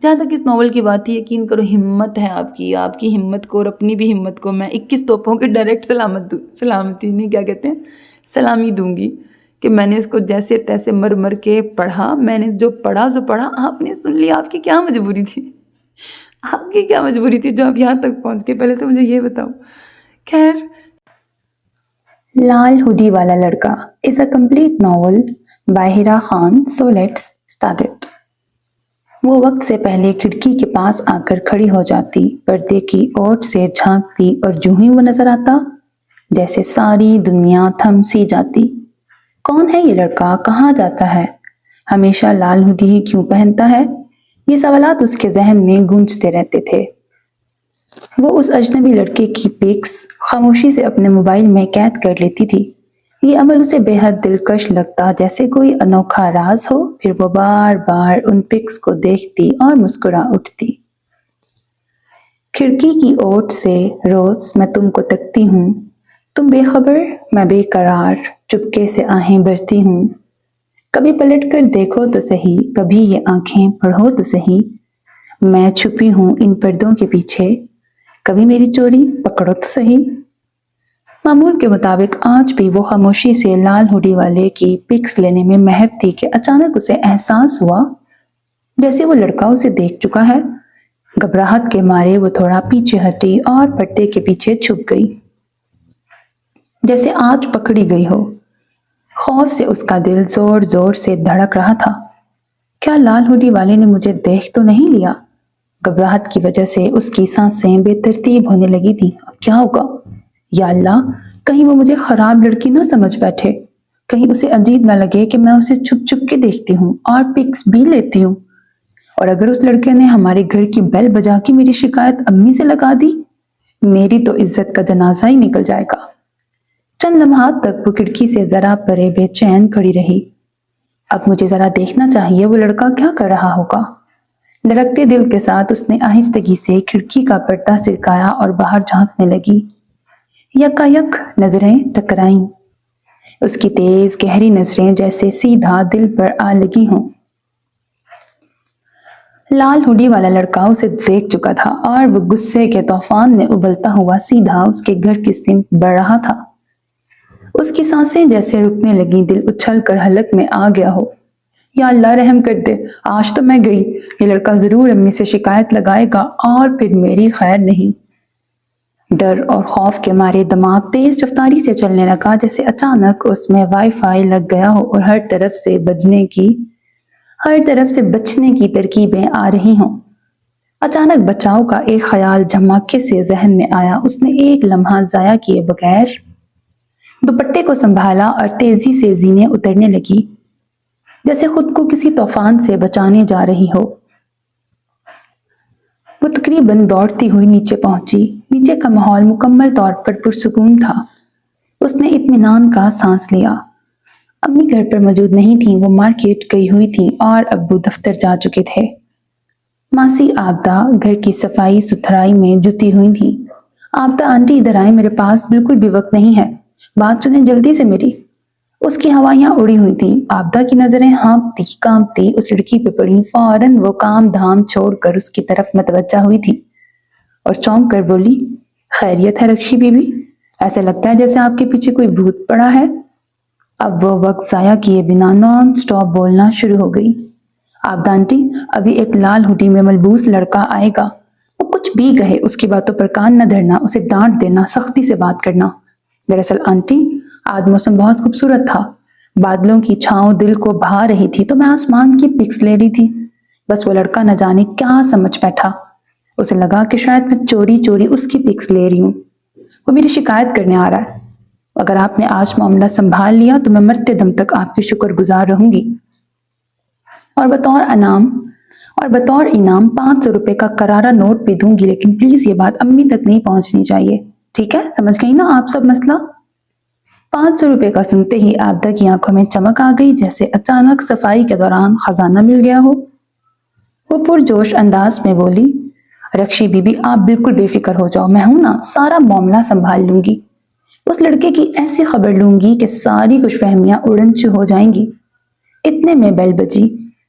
جہاں تک اس ناول کی بات ہے، یقین کرو ہمت ہے آپ کی ہمت کو اور اپنی بھی ہمت کو میں 21 توپوں کے ڈائریکٹ سلامتی نہیں کیا کہتے ہیں سلامی دوں گی کہ میں نے اس کو جیسے تیسے مر کے پڑھا. میں نے جو پڑھا سو پڑھا، آپ نے سن لیا. آپ کی کیا مجبوری تھی؟ آپ کی کیا مجبوری تھی جو آپ یہاں تک پہنچ کے؟ پہلے تو مجھے یہ بتاؤ. خیر، لال ہوڈی والا لڑکا is a complete novel by ہیرا Khan. So let's start it. وہ وقت سے پہلے کھڑکی کے پاس آ کر کھڑی ہو جاتی، پردے کی اوٹ سے جھانکتی اور جو ہی وہ نظر آتا جیسے ساری دنیا تھم سی جاتی. کون ہے یہ لڑکا؟ کہاں جاتا ہے؟ ہمیشہ لال ہوڈی ہی کیوں پہنتا ہے؟ یہ سوالات اس کے ذہن میں گونجتے رہتے تھے. وہ اس اجنبی لڑکے کی پکس خاموشی سے اپنے موبائل میں قید کر لیتی تھی. یہ عمل اسے بے حد دلکش لگتا، جیسے کوئی انوکھا راز ہو. پھر وہ بار بار ان پکس کو دیکھتی اور مسکرا اٹھتی. کھڑکی کی اوٹ سے روز میں تم کو تکتی ہوں، تم بے خبر میں بے قرار، چپکے سے آہیں بھرتی ہوں. کبھی پلٹ کر دیکھو تو سہی، کبھی یہ آنکھیں پڑھو تو سہی، میں چھپی ہوں ان پردوں کے پیچھے، کبھی میری چوری پکڑو تو سہی. معمول کے مطابق آج بھی وہ خاموشی سے لال ہوڈی والے کی پکس لینے میں محو تھی کہ اچانک اسے احساس ہوا جیسے وہ لڑکا اسے دیکھ چکا ہے. گھبراہٹ کے مارے وہ تھوڑا پیچھے ہٹی اور پردے کے پیچھے چھپ گئی، جیسے آج پکڑی گئی ہو. خوف سے اس کا دل زور زور سے دھڑک رہا تھا. کیا لال ہوڈی والے نے مجھے دیکھ تو نہیں لیا؟ گھبراہٹ کی وجہ سے اس کی سانسیں بے ترتیب ہونے لگی تھی. اب کیا ہوگا؟ یا اللہ، کہیں وہ مجھے خراب لڑکی نہ سمجھ بیٹھے، کہیں اسے عجیب نہ لگے کہ میں اسے چھپ چھپ کے دیکھتی ہوں اور پکس بھی لیتی ہوں. اور اگر اس لڑکے نے ہمارے گھر کی بیل بجا کے میری شکایت امی سے لگا دی، میری تو عزت کا جنازہ ہی نکل جائے گا. چند لمحات تک وہ کھڑکی سے ذرا پرے بے چین کھڑی رہی. اب مجھے ذرا دیکھنا چاہیے وہ لڑکا کیا کر رہا ہوگا. دھڑکتے دل کے ساتھ اس نے آہستگی سے کھڑکی کا پردہ سرکایا اور باہر جھانکنے لگی. یکا یک نظریں ٹکرائیں، اس کی تیز گہری نظریں جیسے سیدھا دل پر آ لگی ہوں. لال ہوڈی والا لڑکا اسے دیکھ چکا تھا اور وہ غصے کے طوفان میں ابلتا ہوا سیدھا اس کے گھر کی سمت بڑھ رہا تھا. اس کی سانسیں جیسے رکنے لگیں، دل اچھل کر حلق میں آ گیا ہو. یا اللہ رحم کر دے، آج تو میں گئی. یہ لڑکا ضرور امی سے شکایت لگائے گا اور پھر میری خیر نہیں. ڈر اور خوف کے مارے دماغ تیز رفتاری سے چلنے لگا، جیسے اچانک اس میں وائی فائی لگ گیا ہو اور ہر طرف سے بچنے کی ترکیبیں آ رہی ہوں. اچانک بچاؤ کا ایک خیال جھماکے سے ذہن میں آیا. اس نے ایک لمحہ ضائع کیے بغیر دوپٹے کو سنبھالا اور تیزی سے زینے اترنے لگی، جیسے خود کو کسی طوفان سے بچانے جا رہی ہو. وہ تقریباً دوڑتی ہوئی نیچے پہنچی. نیچے کا ماحول مکمل طور پر پرسکون تھا. اس نے اطمینان کا سانس لیا. امی گھر پر موجود نہیں تھیں، وہ مارکیٹ گئی ہوئی تھیں اور ابو دفتر جا چکے تھے. ماسی عابدہ گھر کی صفائی ستھرائی میں جٹی ہوئی تھیں. عابدہ آنٹی ادھر آئیں، میرے پاس بالکل بھی وقت نہیں ہے، بات سنیں جلدی سے میری. اس کی ہوائیاں اڑی ہوئی تھیں. عابدہ کی نظریں ہانپتی کانپتی اس لڑکی پہ پڑی. فوراً وہ کام دھام چھوڑ کر اس کی طرف متوجہ ہوئی تھی اور چونک کر بولی، خیریت ہے رکشی بی بی؟ ایسے لگتا ہے جیسے آپ کے پیچھے کوئی بھوت پڑا ہے. اب وہ وقت ضائع کیے بنا نان سٹاپ بولنا شروع ہو گئی. عابدہ آنٹی، ابھی ایک لال ہوڈی میں ملبوس لڑکا آئے گا. وہ کچھ بھی کہے اس کی باتوں پر کان نہ دھرنا، اسے ڈانٹ دینا، سختی سے بات کرنا. دراصل آنٹی، آج موسم بہت خوبصورت تھا، بادلوں کی چھاؤں دل کو بھا رہی تھی تو میں آسمان کی پکس لے رہی تھی. بس وہ لڑکا نہ جانے کیا سمجھ بیٹھا. اسے لگا کہ شاید میں چوری چوری اس کی پکس لے رہی ہوں. وہ میری شکایت کرنے آ رہا ہے. اگر آپ نے آج معاملہ سنبھال لیا تو میں مرتے دم تک آپ کی شکر گزار رہوں گی. اور بطور انعام 500 روپے کا کرارا نوٹ بھی دوں گی، لیکن پلیز یہ بات امی تک نہیں پہنچنی چاہیے. ٹھیک ہے؟ سمجھ گئی نا آپ سب مسئلہ؟ 500 روپے کا سنتے ہی عابدہ کی آنکھوں میں چمک آ گئی، جیسے اچانک صفائی کے دوران خزانہ مل گیا ہو. وہ پرجوش انداز میں بولی، رکشی بی بی آپ بالکل بے فکر ہو جاؤ، میں ہوں نا، سارا معاملہ سنبھال لوں گی. اس لڑکے کی ایسی خبر لوں گی کہ ساری خوش فہمیاں اڑن چھو ہو جائیں گی. اتنے میں بیل بجی.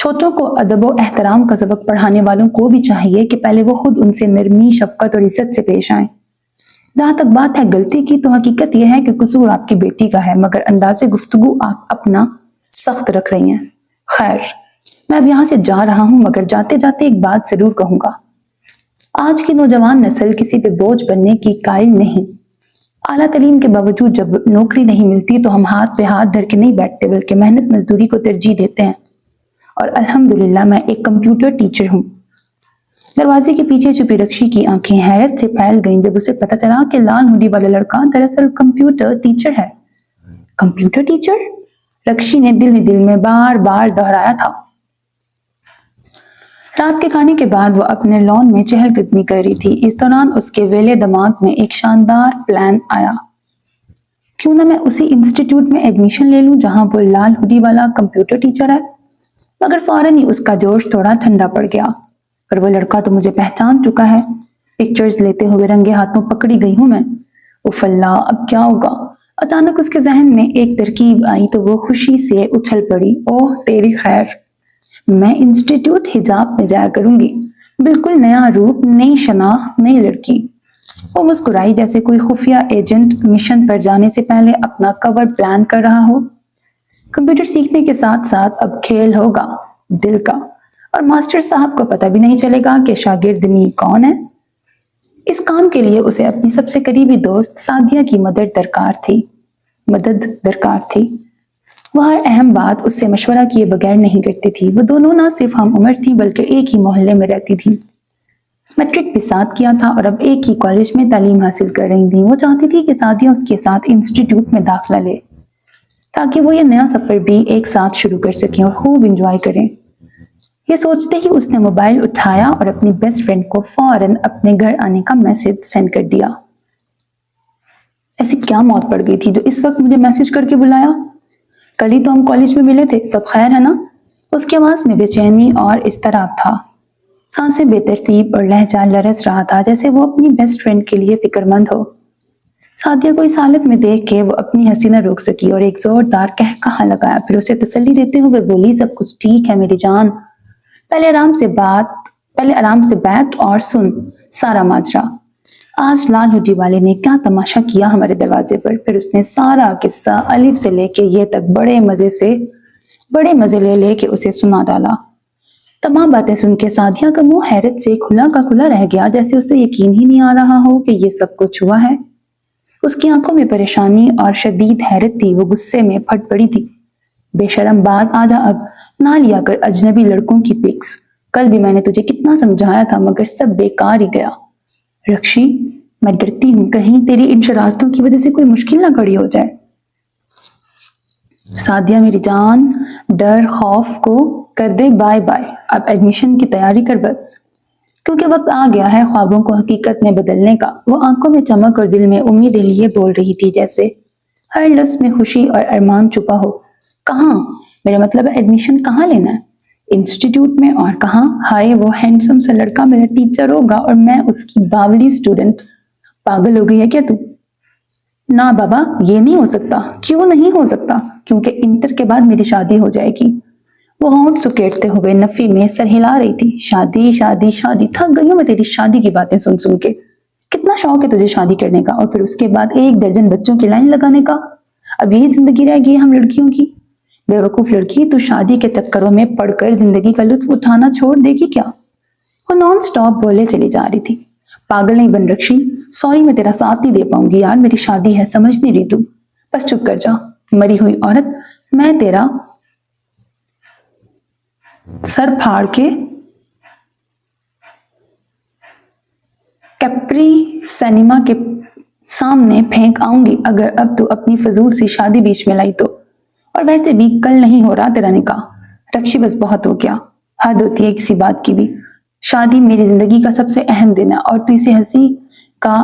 چھوٹوں کو ادب و احترام کا سبق پڑھانے والوں کو بھی چاہیے کہ پہلے وہ خود ان سے نرمی، شفقت اور عزت سے پیش آئیں۔ جہاں تک بات ہے غلطی کی، تو حقیقت یہ ہے کہ قصور آپ کی بیٹی کا ہے، مگر انداز گفتگو آپ اپنا سخت رکھ رہی ہیں۔ خیر، میں اب یہاں سے جا رہا ہوں، مگر جاتے جاتے ایک بات ضرور کہوں گا۔ آج کی نوجوان نسل کسی پہ بوجھ بننے کی قائل نہیں۔ اعلیٰ تعلیم کے باوجود جب نوکری نہیں ملتی تو ہم ہاتھ پہ ہاتھ دھر کے نہیں بیٹھتے، بلکہ محنت مزدوری کو ترجیح دیتے ہیں۔ اور الحمدللہ میں ایک کمپیوٹر ٹیچر ہوں۔ دروازے کے پیچھے چھپی رکشی کی آنکھیں حیرت سے پھیل گئیں جب اسے پتہ چلا کہ لال ہوڈی والا لڑکا دراصل کمپیوٹر ٹیچر ہے۔ Computer teacher? رکشی نے دل ہی دل میں بار بار دہرایا تھا۔ رات کے کھانے کے بعد وہ اپنے لان میں چہل قدمی کر رہی تھی۔ اس دوران اس کے ویلے دماغ میں ایک شاندار پلان آیا۔ کیوں نہ میں اسی انسٹیٹیوٹ میں ایڈمیشن لے لوں جہاں وہ لال ہوڈی والا کمپیوٹر ٹیچر ہے؟ مگر فوراً ہی اس کا جوش تھوڑا ٹھنڈا پڑ گیا۔ پر وہ لڑکا تو مجھے پہچان چکا ہے، پکچرز لیتے ہوئے رنگے ہاتھوں پکڑی گئی ہوں میں۔ اف اللہ، اب کیا ہوگا؟ اچانک اس کے ذہن میں ایک ترکیب آئی تو وہ خوشی سے اچھل پڑی۔ اوہ تیری خیر، میں انسٹیٹیوٹ حجاب میں جایا کروں گی، بالکل نیا روپ، نئی شناخت، نئی لڑکی۔ وہ مسکرائی جیسے کوئی خفیہ ایجنٹ مشن پر جانے سے پہلے اپنا کور پلان کر رہا ہو۔ کمپیوٹر سیکھنے کے ساتھ ساتھ اب کھیل ہوگا دل کا، اور ماسٹر صاحب کو پتہ بھی نہیں چلے گا کہ شاگردنی کون ہے۔ اس کام کے لیے اسے اپنی سب سے قریبی دوست سعدیہ کی مدد درکار تھی۔ وہ ہر اہم بات اس سے مشورہ کیے بغیر نہیں کرتی تھی۔ وہ دونوں نہ صرف ہم عمر تھیں بلکہ ایک ہی محلے میں رہتی تھیں، میٹرک بھی ساتھ کیا تھا اور اب ایک ہی کالج میں تعلیم حاصل کر رہی تھیں۔ وہ چاہتی تھی کہ سعدیہ اس کے ساتھ انسٹیٹیوٹ میں داخلہ لے تاکہ وہ یہ نیا سفر بھی ایک ساتھ شروع کر سکیں اور خوب انجوائے کریں۔ یہ سوچتے ہی اس نے موبائل اٹھایا اور اپنی بیسٹ فرینڈ کو فوراً اپنے گھر آنے کا میسج سینڈ کر دیا۔ ایسی کیا موت پڑ گئی تھی جو اس وقت مجھے میسج کر کے بلایا؟ کل ہی تو ہم کالج میں ملے تھے، سب خیر ہے نا؟ اس کی آواز میں بے چینی اور اضطراب تھا، سانسیں بے ترتیب اور لہجہ لرز رہا تھا جیسے وہ اپنی بیسٹ فرینڈ کے لیے فکر مند ہو۔ سعدیہ کو اس حالت میں دیکھ کے وہ اپنی ہنسی نہ روک سکی اور ایک زوردار قہقہا لگایا، پھر اسے تسلی دیتے ہوئے بولی، سب کچھ ٹھیک ہے میری جان، پہلے آرام سے بیٹھ اور سن سارا ماجرا۔ آج لال ہوڈی والے نے کیا تماشا کیا ہمارے دروازے پر۔ پھر اس نے سارا قصہ الف سے لے کے یہ تک بڑے مزے لے کے اسے سنا ڈالا۔ تمام باتیں سن کے سعدیہ کا منہ حیرت سے کھلا کا کھلا رہ گیا، جیسے اسے یقین ہی نہیں آ رہا ہو کہ یہ سب کچھ ہوا ہے۔ اس کی آنکھوں میں پریشانی اور شدید حیرت تھی، وہ غصے میں پھٹ پڑی تھی۔ بے شرم باز، آجا اب، نہ لیا کر اجنبی لڑکوں کی پکس، کل بھی میں نے تجھے کتنا سمجھایا تھا مگر سب بیکار ہی گیا۔ رکشی، میں ڈرتی ہوں کہیں تیری ان شرارتوں کی وجہ سے کوئی مشکل نہ کھڑی ہو جائے۔ سعدیہ میری جان، ڈر خوف کو کر دے بائے بائے، اب ایڈمیشن کی تیاری کر بس، کیونکہ وقت آ گیا ہے خوابوں کو حقیقت میں بدلنے کا۔ وہ آنکھوں میں چمک اور دل میں امید لیے بول رہی تھی جیسے ہر لفظ میں خوشی اور ارمان چھپا ہو۔ کہاں؟ میرا مطلب ہے ایڈمیشن کہاں لینا ہے؟ انسٹیٹیوٹ میں، اور کہاں؟ ہائے، وہ ہینڈسم سا لڑکا میرا ٹیچر ہوگا اور میں اس کی باولی اسٹوڈنٹ۔ پاگل ہو گئی ہے کیا تو؟ نہ بابا، یہ نہیں ہو سکتا۔ کیوں نہیں ہو سکتا؟ کیونکہ انٹر کے بعد میری شادی ہو جائے گی۔ وہ ہونٹ سکیڑتے ہوئے نفی میں سر ہلا رہی تھی۔ شادی شادی شادی، تھک گئی ہوں میں تیری شادی کی باتیں سن سن کے۔ کتنا شوق ہے تجھے شادی کرنے کا، اور پھر اس کے بعد 1 درجن بچوں کی لائن لگانے کا۔ اب یہی زندگی رہ گئی ہم لڑکیوں کی۔ بے وقوف لڑکی، تو شادی کے چکروں میں پڑ کر زندگی کا لطف اٹھانا چھوڑ دے گی کیا؟ وہ نان سٹاپ بولے چلی جا رہی تھی۔ پاگل نہیں بن رکشی، سوری میں تیرا ساتھ نہیں دے پاؤں گی یار، میری شادی ہے، سمجھ نہیں رہی تو؟ بس چپ کر جا مری ہوئی عورت، میں تیرا سر پھاڑ کے کیپری سینما کے سامنے پھینک آؤں گی اگر اب تو اپنی فضول سی شادی بیچ میں لائی تو۔ اور ویسے بھی کل نہیں ہو رہا تیرا نکاح۔ رکشی بس بہت ہو گیا، حد ہوتی ہے کسی بات کی بھی۔ شادی میری زندگی کا سب سے اہم دن ہے اور تو اسے ہنسی کا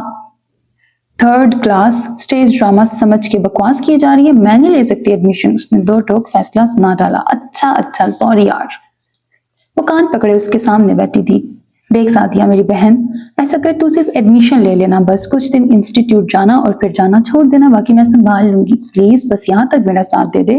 3rd کلاس سٹیج ڈرامہ سمجھ کے بکواس کیے جا رہی ہے۔ میں نہیں لے سکتی ایڈمیشن، اس نے 2 ٹوک فیصلہ سنا ڈالا۔ اچھا سوری یار۔ وہ کان پکڑے اس کے سامنے بیٹھی تھی۔ دیکھ سعدیہ میری بہن، ایسا کر تو صرف ایڈمیشن لے لینا، بس کچھ دن انسٹیٹیوٹ جانا اور پھر جانا چھوڑ دینا، باقی میں سنبھال لوں گی، پلیز بس یہاں تک میرا ساتھ دے دے۔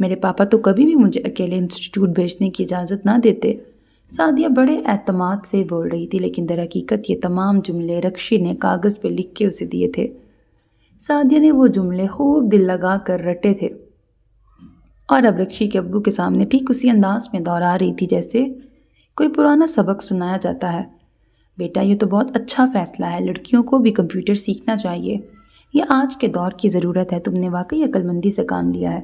میرے پاپا تو کبھی بھی مجھے اکیلے انسٹیٹیوٹ بھیجنے کی اجازت نہ دیتے۔ سعدیہ بڑے اعتماد سے بول رہی تھی، لیکن در حقیقت یہ تمام جملے رکشی نے کاغذ پہ لکھ کے اسے دیے تھے۔ سعدیہ نے وہ جملے خوب دل لگا کر رٹے تھے اور اب رکشی کے ابو کے سامنے ٹھیک اسی انداز میں دہرا رہی تھی جیسے کوئی پرانا سبق سنایا جاتا ہے۔ بیٹا، یہ تو بہت اچھا فیصلہ ہے، لڑکیوں کو بھی کمپیوٹر سیکھنا چاہیے، یہ آج کے دور کی ضرورت ہے، تم نے واقعی عقل مندی سے کام لیا ہے۔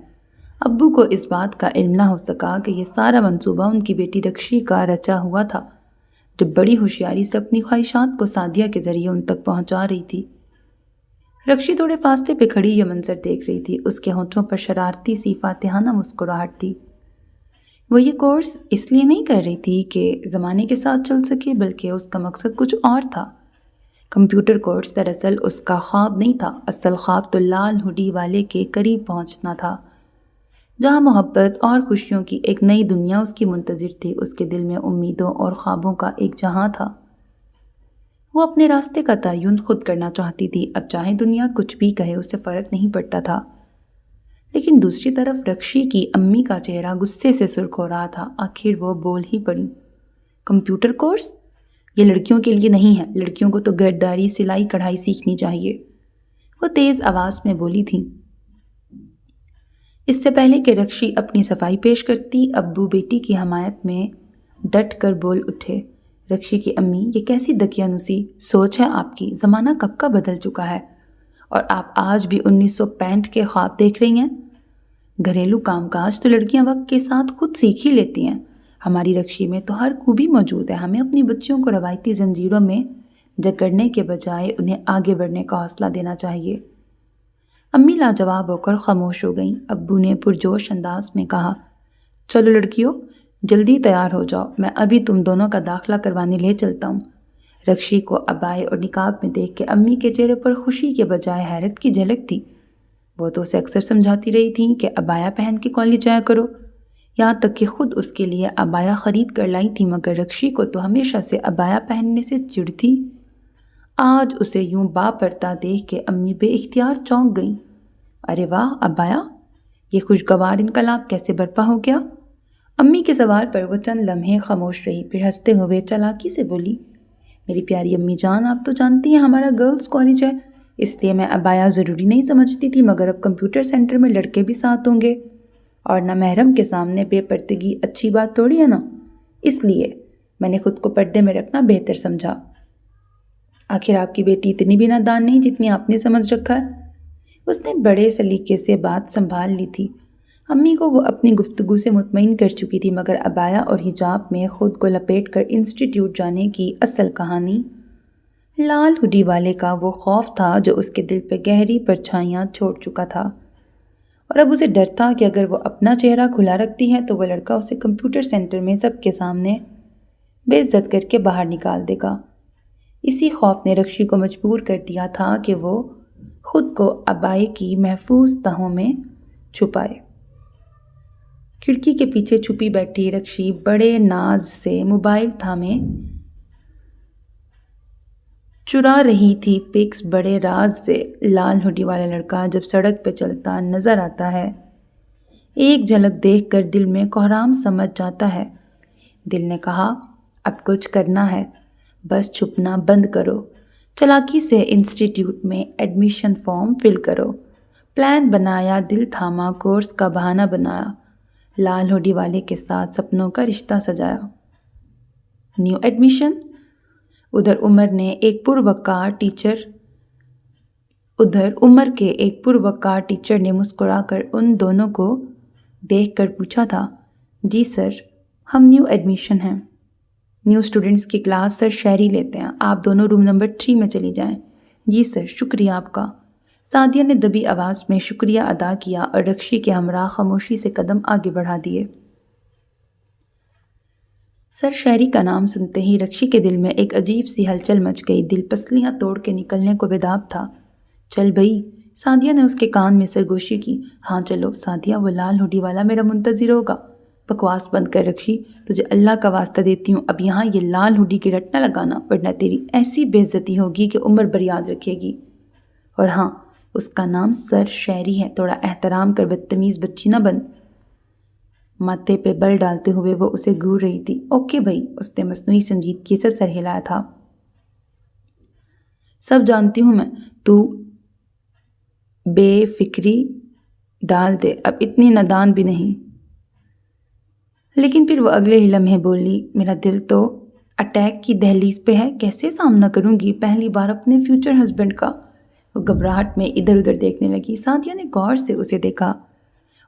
ابو کو اس بات کا علم نہ ہو سکا کہ یہ سارا منصوبہ ان کی بیٹی رکشی کا رچا ہوا تھا، جو بڑی ہوشیاری سے اپنی خواہشات کو سعدیہ کے ذریعے ان تک پہنچا رہی تھی۔ رکشی تھوڑے فاصلے پہ کھڑی یہ منظر دیکھ رہی تھی، اس کے ہونٹوں پر شرارتی سی فاتحانہ مسکراہٹ تھی۔ وہ یہ کورس اس لیے نہیں کر رہی تھی کہ زمانے کے ساتھ چل سکے، بلکہ اس کا مقصد کچھ اور تھا۔ کمپیوٹر کورس دراصل اس کا خواب نہیں تھا، اصل خواب تو لال ہوڈی والے کے قریب پہنچنا تھا، جہاں محبت اور خوشیوں کی ایک نئی دنیا اس کی منتظر تھی۔ اس کے دل میں امیدوں اور خوابوں کا ایک جہاں تھا۔ وہ اپنے راستے کا تعین خود کرنا چاہتی تھی، اب چاہے دنیا کچھ بھی کہے اسے فرق نہیں پڑتا تھا۔ لیکن دوسری طرف رکشی کی امی کا چہرہ غصے سے سرخ ہو رہا تھا۔ آخر وہ بول ہی پڑی، کمپیوٹر کورس یہ لڑکیوں کے لیے نہیں ہے، لڑکیوں کو تو گرداری، سلائی کڑھائی سیکھنی چاہیے، وہ تیز آواز میں بولی تھی۔ اس سے پہلے کہ رکشی اپنی صفائی پیش کرتی، ابو بیٹی کی حمایت میں ڈٹ کر بول اٹھے، رکشی کی امی، یہ کیسی دقیانوسی سوچ ہے آپ کی؟ زمانہ کب کا بدل چکا ہے اور آپ آج بھی 1965 کے خواب دیکھ رہی ہیں۔ گھریلو کام کاج تو لڑکیاں وقت کے ساتھ خود سیکھ ہی لیتی ہیں، ہماری رکشی میں تو ہر خوبی موجود ہے۔ ہمیں اپنی بچیوں کو روایتی زنجیروں میں جکڑنے کے بجائے انہیں آگے بڑھنے کا حوصلہ دینا چاہیے۔ امی لاجواب ہو کر خاموش ہو گئیں۔ ابو نے پرجوش انداز میں کہا، چلو لڑکیوں، جلدی تیار ہو جاؤ، میں ابھی تم دونوں کا داخلہ کروانے لے چلتا ہوں۔ رکشی کو عبائے اور نقاب میں دیکھ کے امی کے چہرے پر خوشی کے بجائے حیرت کی جھلک تھی۔ وہ تو اسے اکثر سمجھاتی رہی تھیں کہ عبایا پہن کے کالج جایا کرو، یہاں تک کہ خود اس کے لیے عبایا خرید کر لائی تھی، مگر رکشی کو تو ہمیشہ سے عبایا پہننے سے چڑ تھی۔ آج اسے یوں با پردہ دیکھ کے امی بے اختیار چونک گئیں۔ ارے واہ عبایا، یہ خوشگوار انقلاب کیسے برپا ہو گیا؟ امی کے سوال پر وہ چند لمحے خاموش رہی، پھر ہنستے ہوئے چالاکی سے بولی، میری پیاری امی جان، آپ تو جانتی ہیں ہمارا گرلز کالج ہے، اس لیے میں عبایا ضروری نہیں سمجھتی تھی، مگر اب کمپیوٹر سینٹر میں لڑکے بھی ساتھ ہوں گے اور نہ محرم کے سامنے بے پردگی اچھی بات تھوڑی ہے نا، اس لیے میں نے خود کو پردے میں رکھنا بہتر سمجھا۔ آخر آپ کی بیٹی اتنی بھی نادان نہیں جتنی آپ نے سمجھ رکھا ہے۔ اس نے بڑے سلیقے سے بات سنبھال لی تھی۔ امی کو وہ اپنی گفتگو سے مطمئن کر چکی تھی، مگر عبایا اور حجاب میں خود کو لپیٹ کر انسٹیٹیوٹ جانے کی اصل کہانی لال ہوڈی والے کا وہ خوف تھا جو اس کے دل پہ گہری پرچھائیاں چھوڑ چکا تھا، اور اب اسے ڈر تھا کہ اگر وہ اپنا چہرہ کھلا رکھتی ہے تو وہ لڑکا اسے کمپیوٹر سینٹر میں سب کے سامنے بے عزت کر کے باہر نکال دے گا۔ اسی خوف نے رکشی کو مجبور کر دیا تھا کہ وہ خود کو عبائے کی محفوظ تہوں میں چھپائے۔ کھڑکی کے پیچھے چھپی بیٹھی رکشی بڑے ناز سے موبائل تھامے چرا رہی تھی پکس۔ بڑے راز سے لال ہوڈی والا لڑکا جب سڑک پہ چلتا نظر آتا ہے، ایک جھلک دیکھ کر دل میں کوہرام سمجھ جاتا ہے۔ دل نے کہا، اب کچھ کرنا ہے، بس چھپنا بند کرو، چالاکی سے انسٹیٹیوٹ میں ایڈمیشن فارم فل کرو۔ پلان بنایا، دل تھاما، کورس کا بہانہ بنایا، لال ہوڈی والے کے ساتھ سپنوں کا رشتہ سجایا۔ New admission? ادھر عمر کے ایک پروقار ٹیچر نے مسکرا کر ان دونوں کو دیکھ کر پوچھا تھا، جی سر، ہم نیو ایڈمیشن ہیں، نیو اسٹوڈنٹس کی کلاس سر شہری لیتے ہیں، آپ دونوں روم نمبر 3 میں چلی جائیں۔ جی سر، شکریہ آپ کا۔ سعدیہ نے دبی آواز میں شکریہ ادا کیا اور رکشی کے ہمراہ خاموشی سے قدم آگے بڑھا دیے۔ سر شہری کا نام سنتے ہی رکشی کے دل میں ایک عجیب سی ہلچل مچ گئی، دل پسلیاں توڑ کے نکلنے کو بیداب تھا۔ چل بھئی، سعدیہ نے اس کے کان میں سرگوشی کی۔ ہاں چلو سعدیہ، وہ لال ہوڈی والا میرا منتظر ہوگا۔ بکواس بند کر رکشی، تجھے اللہ کا واسطہ دیتی ہوں، اب یہاں یہ لال ہوڈی کی رٹ نہ لگانا، ورنہ تیری ایسی بے عزتی ہوگی کہ عمر بھر یاد رکھے گی۔ اور ہاں، اس کا نام سر شہری ہے، تھوڑا احترام کر، بدتمیز بچی نہ بن۔ ماتھے پہ بل ڈالتے ہوئے وہ اسے گور رہی تھی۔ اوکے بھائی، اس نے مصنوعی سنجیدگی سے سر ہلایا تھا۔ سب جانتی ہوں میں، تو بے فکری ڈال دے، اب اتنی نادان بھی نہیں۔ لیکن پھر وہ اگلے ہی لمحے بولی، میرا دل تو اٹیک کی دہلیز پہ ہے، کیسے سامنا کروں گی پہلی بار اپنے فیوچر ہسبینڈ کا۔ وہ گھبراہٹ میں ادھر ادھر دیکھنے لگی۔ سعدیہ نے غور سے اسے دیکھا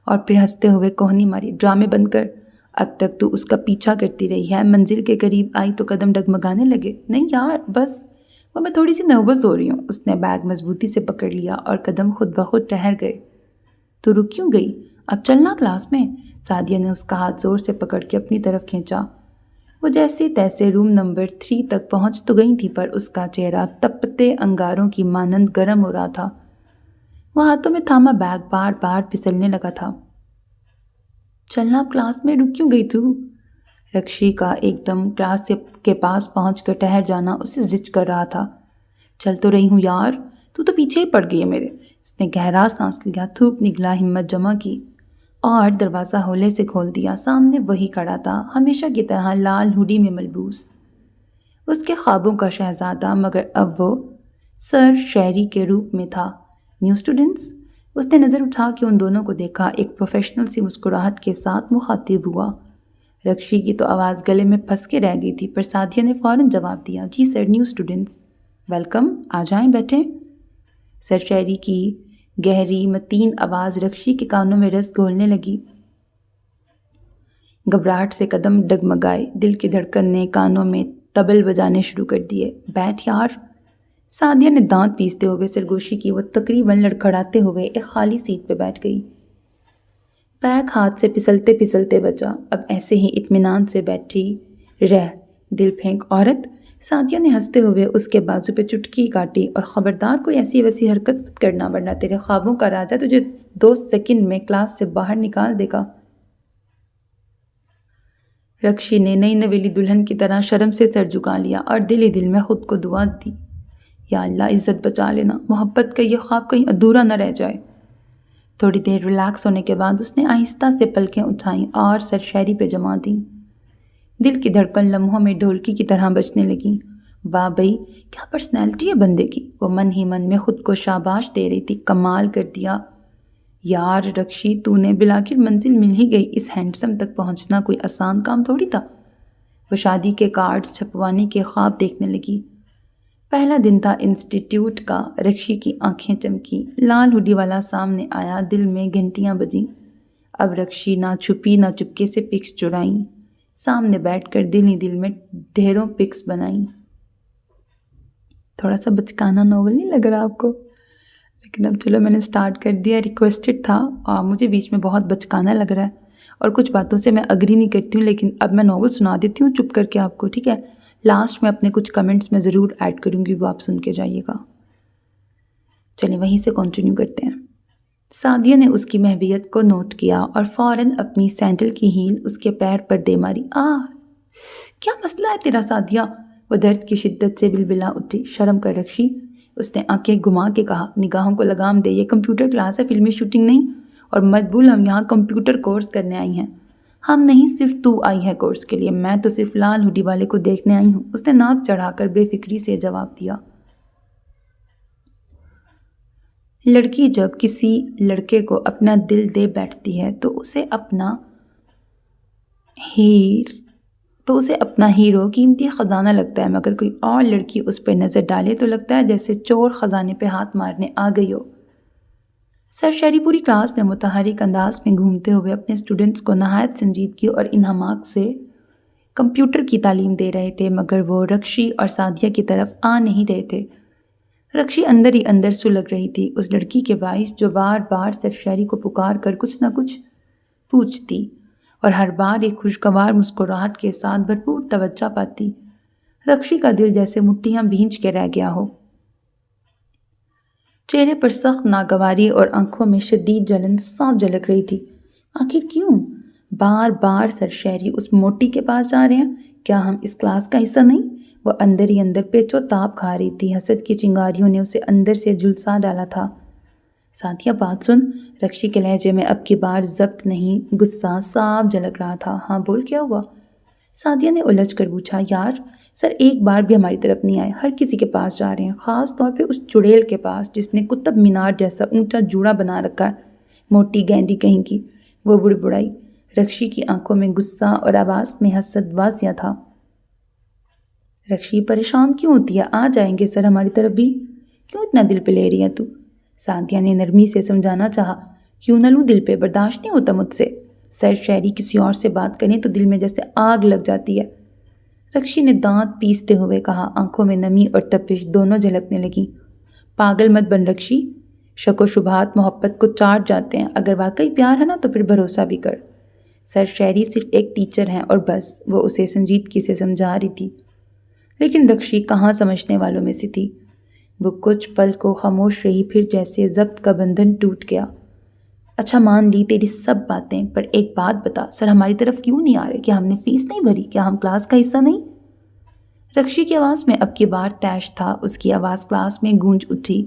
اور پھر ہنستے ہوئے کوہنی ماری، ڈرامے بند کر، اب تک تو اس کا پیچھا کرتی رہی ہے، منزل کے قریب آئی تو قدم ڈگمگانے لگے۔ نہیں یار بس، وہ میں تھوڑی سی نروس ہو رہی ہوں۔ اس نے بیگ مضبوطی سے پکڑ لیا اور قدم خود بخود ٹھہر گئے۔ تو رک کیوں گئی؟ اب چلنا کلاس میں۔ سعدیہ نے اس کا ہاتھ زور سے پکڑ کے اپنی طرف کھینچا۔ وہ جیسے تیسے روم نمبر 3 تک پہنچ تو گئی تھی، پر اس کا چہرہ تپتے انگاروں کی مانند گرم ہو رہا تھا۔ وہ ہاتھوں میں تھاما بیگ بار بار پھسلنے لگا تھا۔ چلنا اب کلاس میں، رک کیوں گئی تو؟ رکشی کا ایک دم کلاس کے پاس پہنچ کر ٹھہر جانا اسے زچ کر رہا تھا۔ چل تو رہی ہوں یار، تو پیچھے ہی پڑ گئی ہے میرے۔ اس نے گہرا سانس لیا، تھوک نگلا، ہمت جمع کی اور دروازہ ہولے سے کھول دیا۔ سامنے وہی کھڑا تھا، ہمیشہ کی طرح لال ہوڈی میں ملبوس، اس کے خوابوں کا شہزادہ، مگر اب وہ سر شہری کے روپ میں تھا۔ New students? اس نے نظر اٹھا کے ان دونوں کو دیکھا، ایک پروفیشنل سی مسکراہٹ کے ساتھ مخاطب ہوا۔ رکشی کی تو آواز گلے میں پھنس کے رہ گئی تھی، پر سعدیہ نے فوراً جواب دیا، جی سر، نیو اسٹوڈنٹس ویلکم، آ جائیں بیٹھیں۔ سر شہری کی گہری متین آواز رکشی کے کانوں میں رس گھولنے لگی۔ گھبراہٹ سے قدم ڈگمگائے، دل کی دھڑکن نے کانوں میں طبل بجانے شروع کر دیے۔ بیٹھ یار، سعدیہ نے دانت پیستے ہوئے سرگوشی کی۔ وہ تقریباً لڑکھڑاتے ہوئے ایک خالی سیٹ پہ بیٹھ گئی۔ بیگ ہاتھ سے پھسلتے پھسلتے بچا۔ اب ایسے ہی اطمینان سے بیٹھی رہ، دل پھینک عورت۔ سعدیہ نے ہنستے ہوئے اس کے بازو پہ چٹکی کاٹی، اور خبردار کوئی ایسی ویسی حرکت مت کرنا، ورنہ تیرے خوابوں کا راجا تجھے 2 سیکنڈ میں کلاس سے باہر نکال دے گا۔ رکشی نے نئی نویلی دلہن کی طرح شرم سے سر جھکا لیا اور دل ہی دل میں خود کو دعا دی، یا اللہ عزت بچا لینا، محبت کا یہ خواب کہیں ادھورا نہ رہ جائے۔ تھوڑی دیر ریلیکس ہونے کے بعد اس نے آہستہ سے پلکیں اٹھائیں اور سر شہری پہ جما دیں۔ دل کی دھڑکن لمحوں میں ڈھولکی کی طرح بجنے لگی۔ واہ بھئی، کیا پرسنالٹی ہے بندے کی۔ وہ من ہی من میں خود کو شاباش دے رہی تھی، کمال کر دیا یار رکشی، تو نے بالآخر منزل مل ہی گئی۔ اس ہینڈسم تک پہنچنا کوئی آسان کام تھوڑی تھا۔ وہ شادی کے کارڈز چھپوانے کے خواب دیکھنے لگی۔ پہلا دن تھا انسٹیٹیوٹ کا۔ رکشی کی آنکھیں چمکی، لال ہوڈی والا سامنے آیا، دل میں گھنٹیاں بجیں۔ اب رکشی نہ چھپی نہ چپکے سے پکس چرائیں، سامنے بیٹھ کر دل ہی دل میں ڈھیروں پکس بنائیں۔ تھوڑا سا بچکانا ناول نہیں لگ رہا آپ کو؟ لیکن اب چلو میں نے سٹارٹ کر دیا، ریکویسٹڈ تھا اور مجھے بیچ میں بہت بچکانا لگ رہا ہے اور کچھ باتوں سے میں اگری نہیں کرتی ہوں، لیکن اب میں ناول سنا دیتی ہوں چپ کر کے آپ کو، ٹھیک ہے؟ لاسٹ میں اپنے کچھ کمنٹس میں ضرور ایڈ کروں گی، وہ آپ سن کے جائیے گا۔ چلیں وہیں سے کنٹینیو کرتے ہیں۔ سعدیہ نے اس کی محویت کو نوٹ کیا اور فوراً اپنی سینڈل کی ہیل اس کے پیر پر دے ماری۔ کیا مسئلہ ہے تیرا سعدیہ؟ وہ درد کی شدت سے بلبلا اٹھی۔ شرم کر رکشی، اس نے آنکھیں گھما کے کہا، نگاہوں کو لگام دے، یہ کمپیوٹر کلاس ہے، فلمی شوٹنگ نہیں۔ اور مت بھول، ہم یہاں کمپیوٹر کورس کرنے آئی ہیں۔ ہم نہیں، صرف تو آئی ہے کورس کے لیے، میں تو صرف لال ہوڈی والے کو دیکھنے آئی ہوں، اس نے ناک چڑھا کر بے فکری سے جواب دیا۔ لڑکی جب کسی لڑکے کو اپنا دل دے بیٹھتی ہے تو اسے اپنا ہیرو قیمتی خزانہ لگتا ہے، مگر کوئی اور لڑکی اس پہ نظر ڈالے تو لگتا ہے جیسے چور خزانے پہ ہاتھ مارنے آ گئی ہو۔ سر شہری پوری کلاس میں متحرک انداز میں گھومتے ہوئے اپنے اسٹوڈنٹس کو نہایت سنجیدگی اور انہماک سے کمپیوٹر کی تعلیم دے رہے تھے، مگر وہ رکشی اور سعدیہ کی طرف آ نہیں رہے تھے۔ رکشی اندر ہی اندر سلگ رہی تھی اس لڑکی کے باعث، جو بار بار سر شہری کو پکار کر کچھ نہ کچھ پوچھتی اور ہر بار ایک خوشگوار مسکراہٹ کے ساتھ بھرپور توجہ پاتی۔ رکشی کا دل جیسے مٹھیاں بھینچ کے رہ گیا ہو۔ چہرے پر سخت ناگواری اور آنکھوں میں شدید جلن صاف جھلک رہی تھی۔ آخر کیوں بار بار سر شہری اس موٹی کے پاس جا رہے ہیں؟ کیا ہم اس کلاس کا حصہ نہیں؟ وہ اندر ہی اندر پیچو تاب کھا رہی تھی۔ حسد کی چنگاریوں نے اسے اندر سے جھلسا ڈالا تھا۔ ساتھیہ بات سن، رکشی کے لہجے میں اب کی بار ضبط نہیں، غصہ صاف جھلک رہا تھا۔ ہاں بول، کیا ہوا؟ سعدیہ نے الجھ کر پوچھا۔ یار سر ایک بار بھی ہماری طرف نہیں آئے، ہر کسی کے پاس جا رہے ہیں، خاص طور پہ اس چڑیل کے پاس جس نے قطب مینار جیسا اونچا جوڑا بنا رکھا ہے، موٹی گیندی کہیں کی۔ وہ بڑبڑائی۔ رکشی کی آنکھوں میں غصہ اور آواز میں حسد واضح تھا۔ رکشی پریشان کیوں ہوتی ہے؟ آ جائیں گے سر ہماری طرف بھی۔ کیوں اتنا دل پہ لے رہی ہے تو؟ سعدیہ نے نرمی سے سمجھانا چاہا۔ کیوں نہ لوں دل پہ، برداشت نہیں ہوتا مجھ سے۔ سر شہری کسی اور سے بات کریں تو دل میں جیسے آگ لگ جاتی ہے۔ رکشی نے دانت پیستے ہوئے کہا، آنکھوں میں نمی اور تپش دونوں جھلکنے لگیں۔ پاگل مت بن رکشی، شک و شبہات محبت کو چاٹ جاتے ہیں، اگر واقعی پیار ہے نا تو پھر بھروسہ بھی کر۔ سر شہری صرف ایک ٹیچر ہیں اور بس، وہ اسے سنجیدگی سے سمجھا رہی تھی، لیکن رکشی کہاں سمجھنے والوں میں سے تھی۔ وہ کچھ پل کو خاموش رہی، پھر جیسے ضبط کا بندھن ٹوٹ گیا۔ اچھا مان لی تیری سب باتیں، پر ایک بات بتا، سر ہماری طرف کیوں نہیں آ رہے؟ کیا ہم نے فیس نہیں بھری؟ کیا ہم کلاس کا حصہ نہیں؟ رکشی کی آواز میں اب کی بار تیش تھا، اس کی آواز کلاس میں گونج اٹھی۔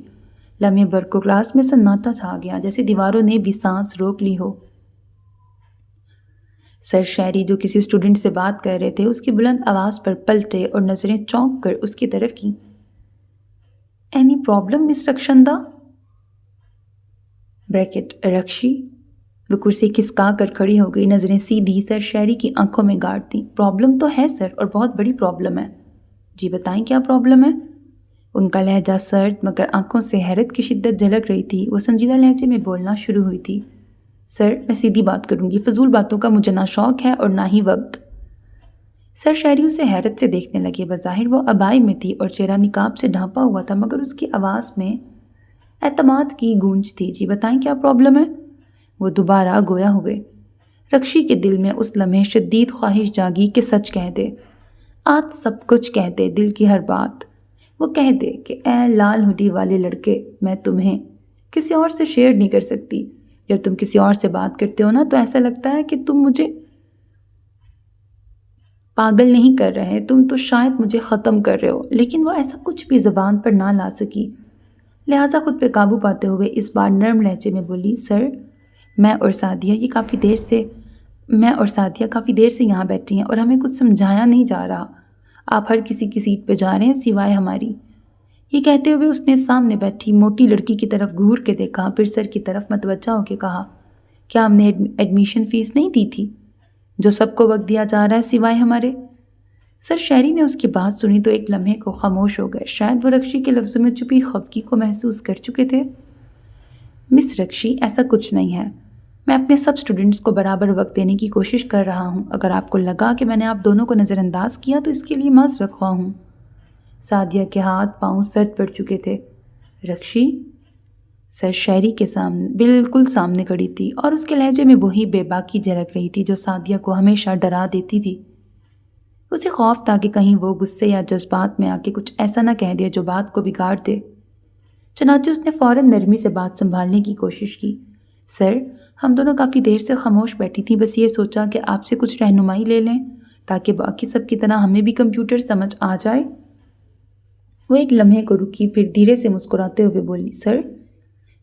لمحے بھر کو کلاس میں سناٹا چھا گیا، جیسے دیواروں نے بھی سانس روک لی ہو۔ سر شہری جو کسی اسٹوڈنٹ سے بات کر رہے تھے، اس کی بلند آواز پر پلٹے اور نظریں چونک کر اس کی طرف کیں۔ اینی پرابلم مس رکشندہ؟ بریکٹ رکشی۔ وہ کرسی کھسکا کر کھڑی ہو گئی، نظریں سیدھی سر شہری کی آنکھوں میں گاڑ دیں۔ پرابلم تو ہے سر، اور بہت بڑی پرابلم ہے۔ جی بتائیں کیا پرابلم ہے؟ ان کا لہجہ سرد مگر آنکھوں سے حیرت کی شدت جھلک رہی تھی۔ وہ سنجیدہ لہجے میں بولنا شروع ہوئی تھی۔ سر میں سیدھی بات کروں گی، فضول باتوں کا مجھے نہ شوق ہے اور نہ ہی وقت۔ سر شہری اسے حیرت سے دیکھنے لگے۔ بظاہر وہ عبائی میں تھی اور چہرہ نقاب سے ڈھانپا ہوا تھا، مگر اس کی آواز میں اعتماد کی گونج تھی۔ جی بتائیں کیا پرابلم ہے؟ وہ دوبارہ گویا ہوئے۔ رکشی کے دل میں اس لمحے شدید خواہش جاگی کہ سچ کہہ دے، آج سب کچھ کہہ دے، دل کی ہر بات۔ وہ کہہ دے کہ اے لال ہوڈی والے لڑکے، میں تمہیں کسی اور سے شیئر نہیں کر سکتی۔ جب تم کسی اور سے بات کرتے ہو نا تو ایسا لگتا ہے کہ تم مجھے پاگل نہیں کر رہے، تم تو شاید مجھے ختم کر رہے ہو۔ لیکن وہ ایسا کچھ بھی زبان پر نہ لا سکی، لہٰذا خود پہ قابو پاتے ہوئے اس بار نرم لہجے میں بولی، سر میں اور سعدیہ کافی دیر سے یہاں بیٹھی ہیں اور ہمیں کچھ سمجھایا نہیں جا رہا۔ آپ ہر کسی کی سیٹ پہ جا رہے ہیں سوائے ہماری۔ یہ کہتے ہوئے اس نے سامنے بیٹھی موٹی لڑکی کی طرف گھور کے دیکھا، پھر سر کی طرف متوجہ ہو کے کہا، کیا ہم نے ایڈمیشن فیس نہیں دی تھی جو سب کو وقت دیا جا رہا ہے سوائے ہمارے؟ سر شہری نے اس کی بات سنی تو ایک لمحے کو خاموش ہو گئے، شاید وہ رکشی کے لفظوں میں چھپی خفگی کو محسوس کر چکے تھے۔ مس رکشی، ایسا کچھ نہیں ہے، میں اپنے سب اسٹوڈنٹس کو برابر وقت دینے کی کوشش کر رہا ہوں۔ اگر آپ کو لگا کہ میں نے آپ دونوں کو نظر انداز کیا تو اس کے لیے معذرت خواہ ہوں۔ سعدیہ کے ہاتھ پاؤں سرد پڑ چکے تھے۔ رکشی سر شہری کے سامنے بالکل سامنے کھڑی تھی اور اس کے لہجے میں وہی بے باکی جھلک رہی تھی جو سعدیہ کو ہمیشہ ڈرا دیتی تھی۔ اسے خوف تھا کہ کہیں وہ غصے یا جذبات میں آ کے کچھ ایسا نہ کہہ دے جو بات کو بگاڑ دے۔ چنانچہ اس نے فوراً نرمی سے بات سنبھالنے کی کوشش کی۔ سر ہم دونوں کافی دیر سے خاموش بیٹھی تھیں، بس یہ سوچا کہ آپ سے کچھ رہنمائی لے لیں تاکہ باقی سب کی طرح ہمیں بھی کمپیوٹر سمجھ آ جائے۔ وہ ایک لمحے کو رکی، پھر دھیرے سے مسکراتے ہوئے بولی، سر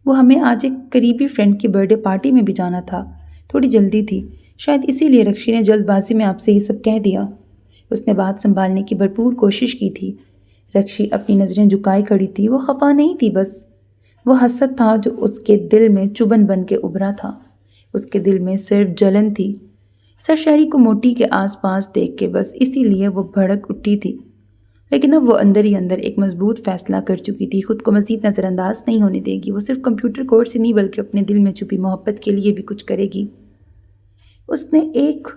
وہ ہمیں آج ایک قریبی فرینڈ کی برتھ ڈے پارٹی میں بھی جانا تھا، تھوڑی جلدی تھی، شاید اسی لیے رکشی نے جلد بازی میں آپ سے یہ سب کہہ دیا۔ اس نے بات سنبھالنے کی بھرپور کوشش کی تھی۔ رکشی اپنی نظریں جھکائے کھڑی تھی، وہ خفا نہیں تھی، بس وہ حسد تھا جو اس کے دل میں چبھن بن کے ابھرا تھا۔ اس کے دل میں صرف جلن تھی۔ سر شہری کو موٹی کے آس پاس دیکھ کے بس اسی لیے وہ بھڑک اٹھی تھی، لیکن اب وہ اندر ہی اندر ایک مضبوط فیصلہ کر چکی تھی، خود کو مزید نظر انداز نہیں ہونے دے گی۔ وہ صرف کمپیوٹر کورس ہی نہیں بلکہ اپنے دل میں چھپی محبت کے لیے بھی کچھ کرے گی۔ اس نے ایک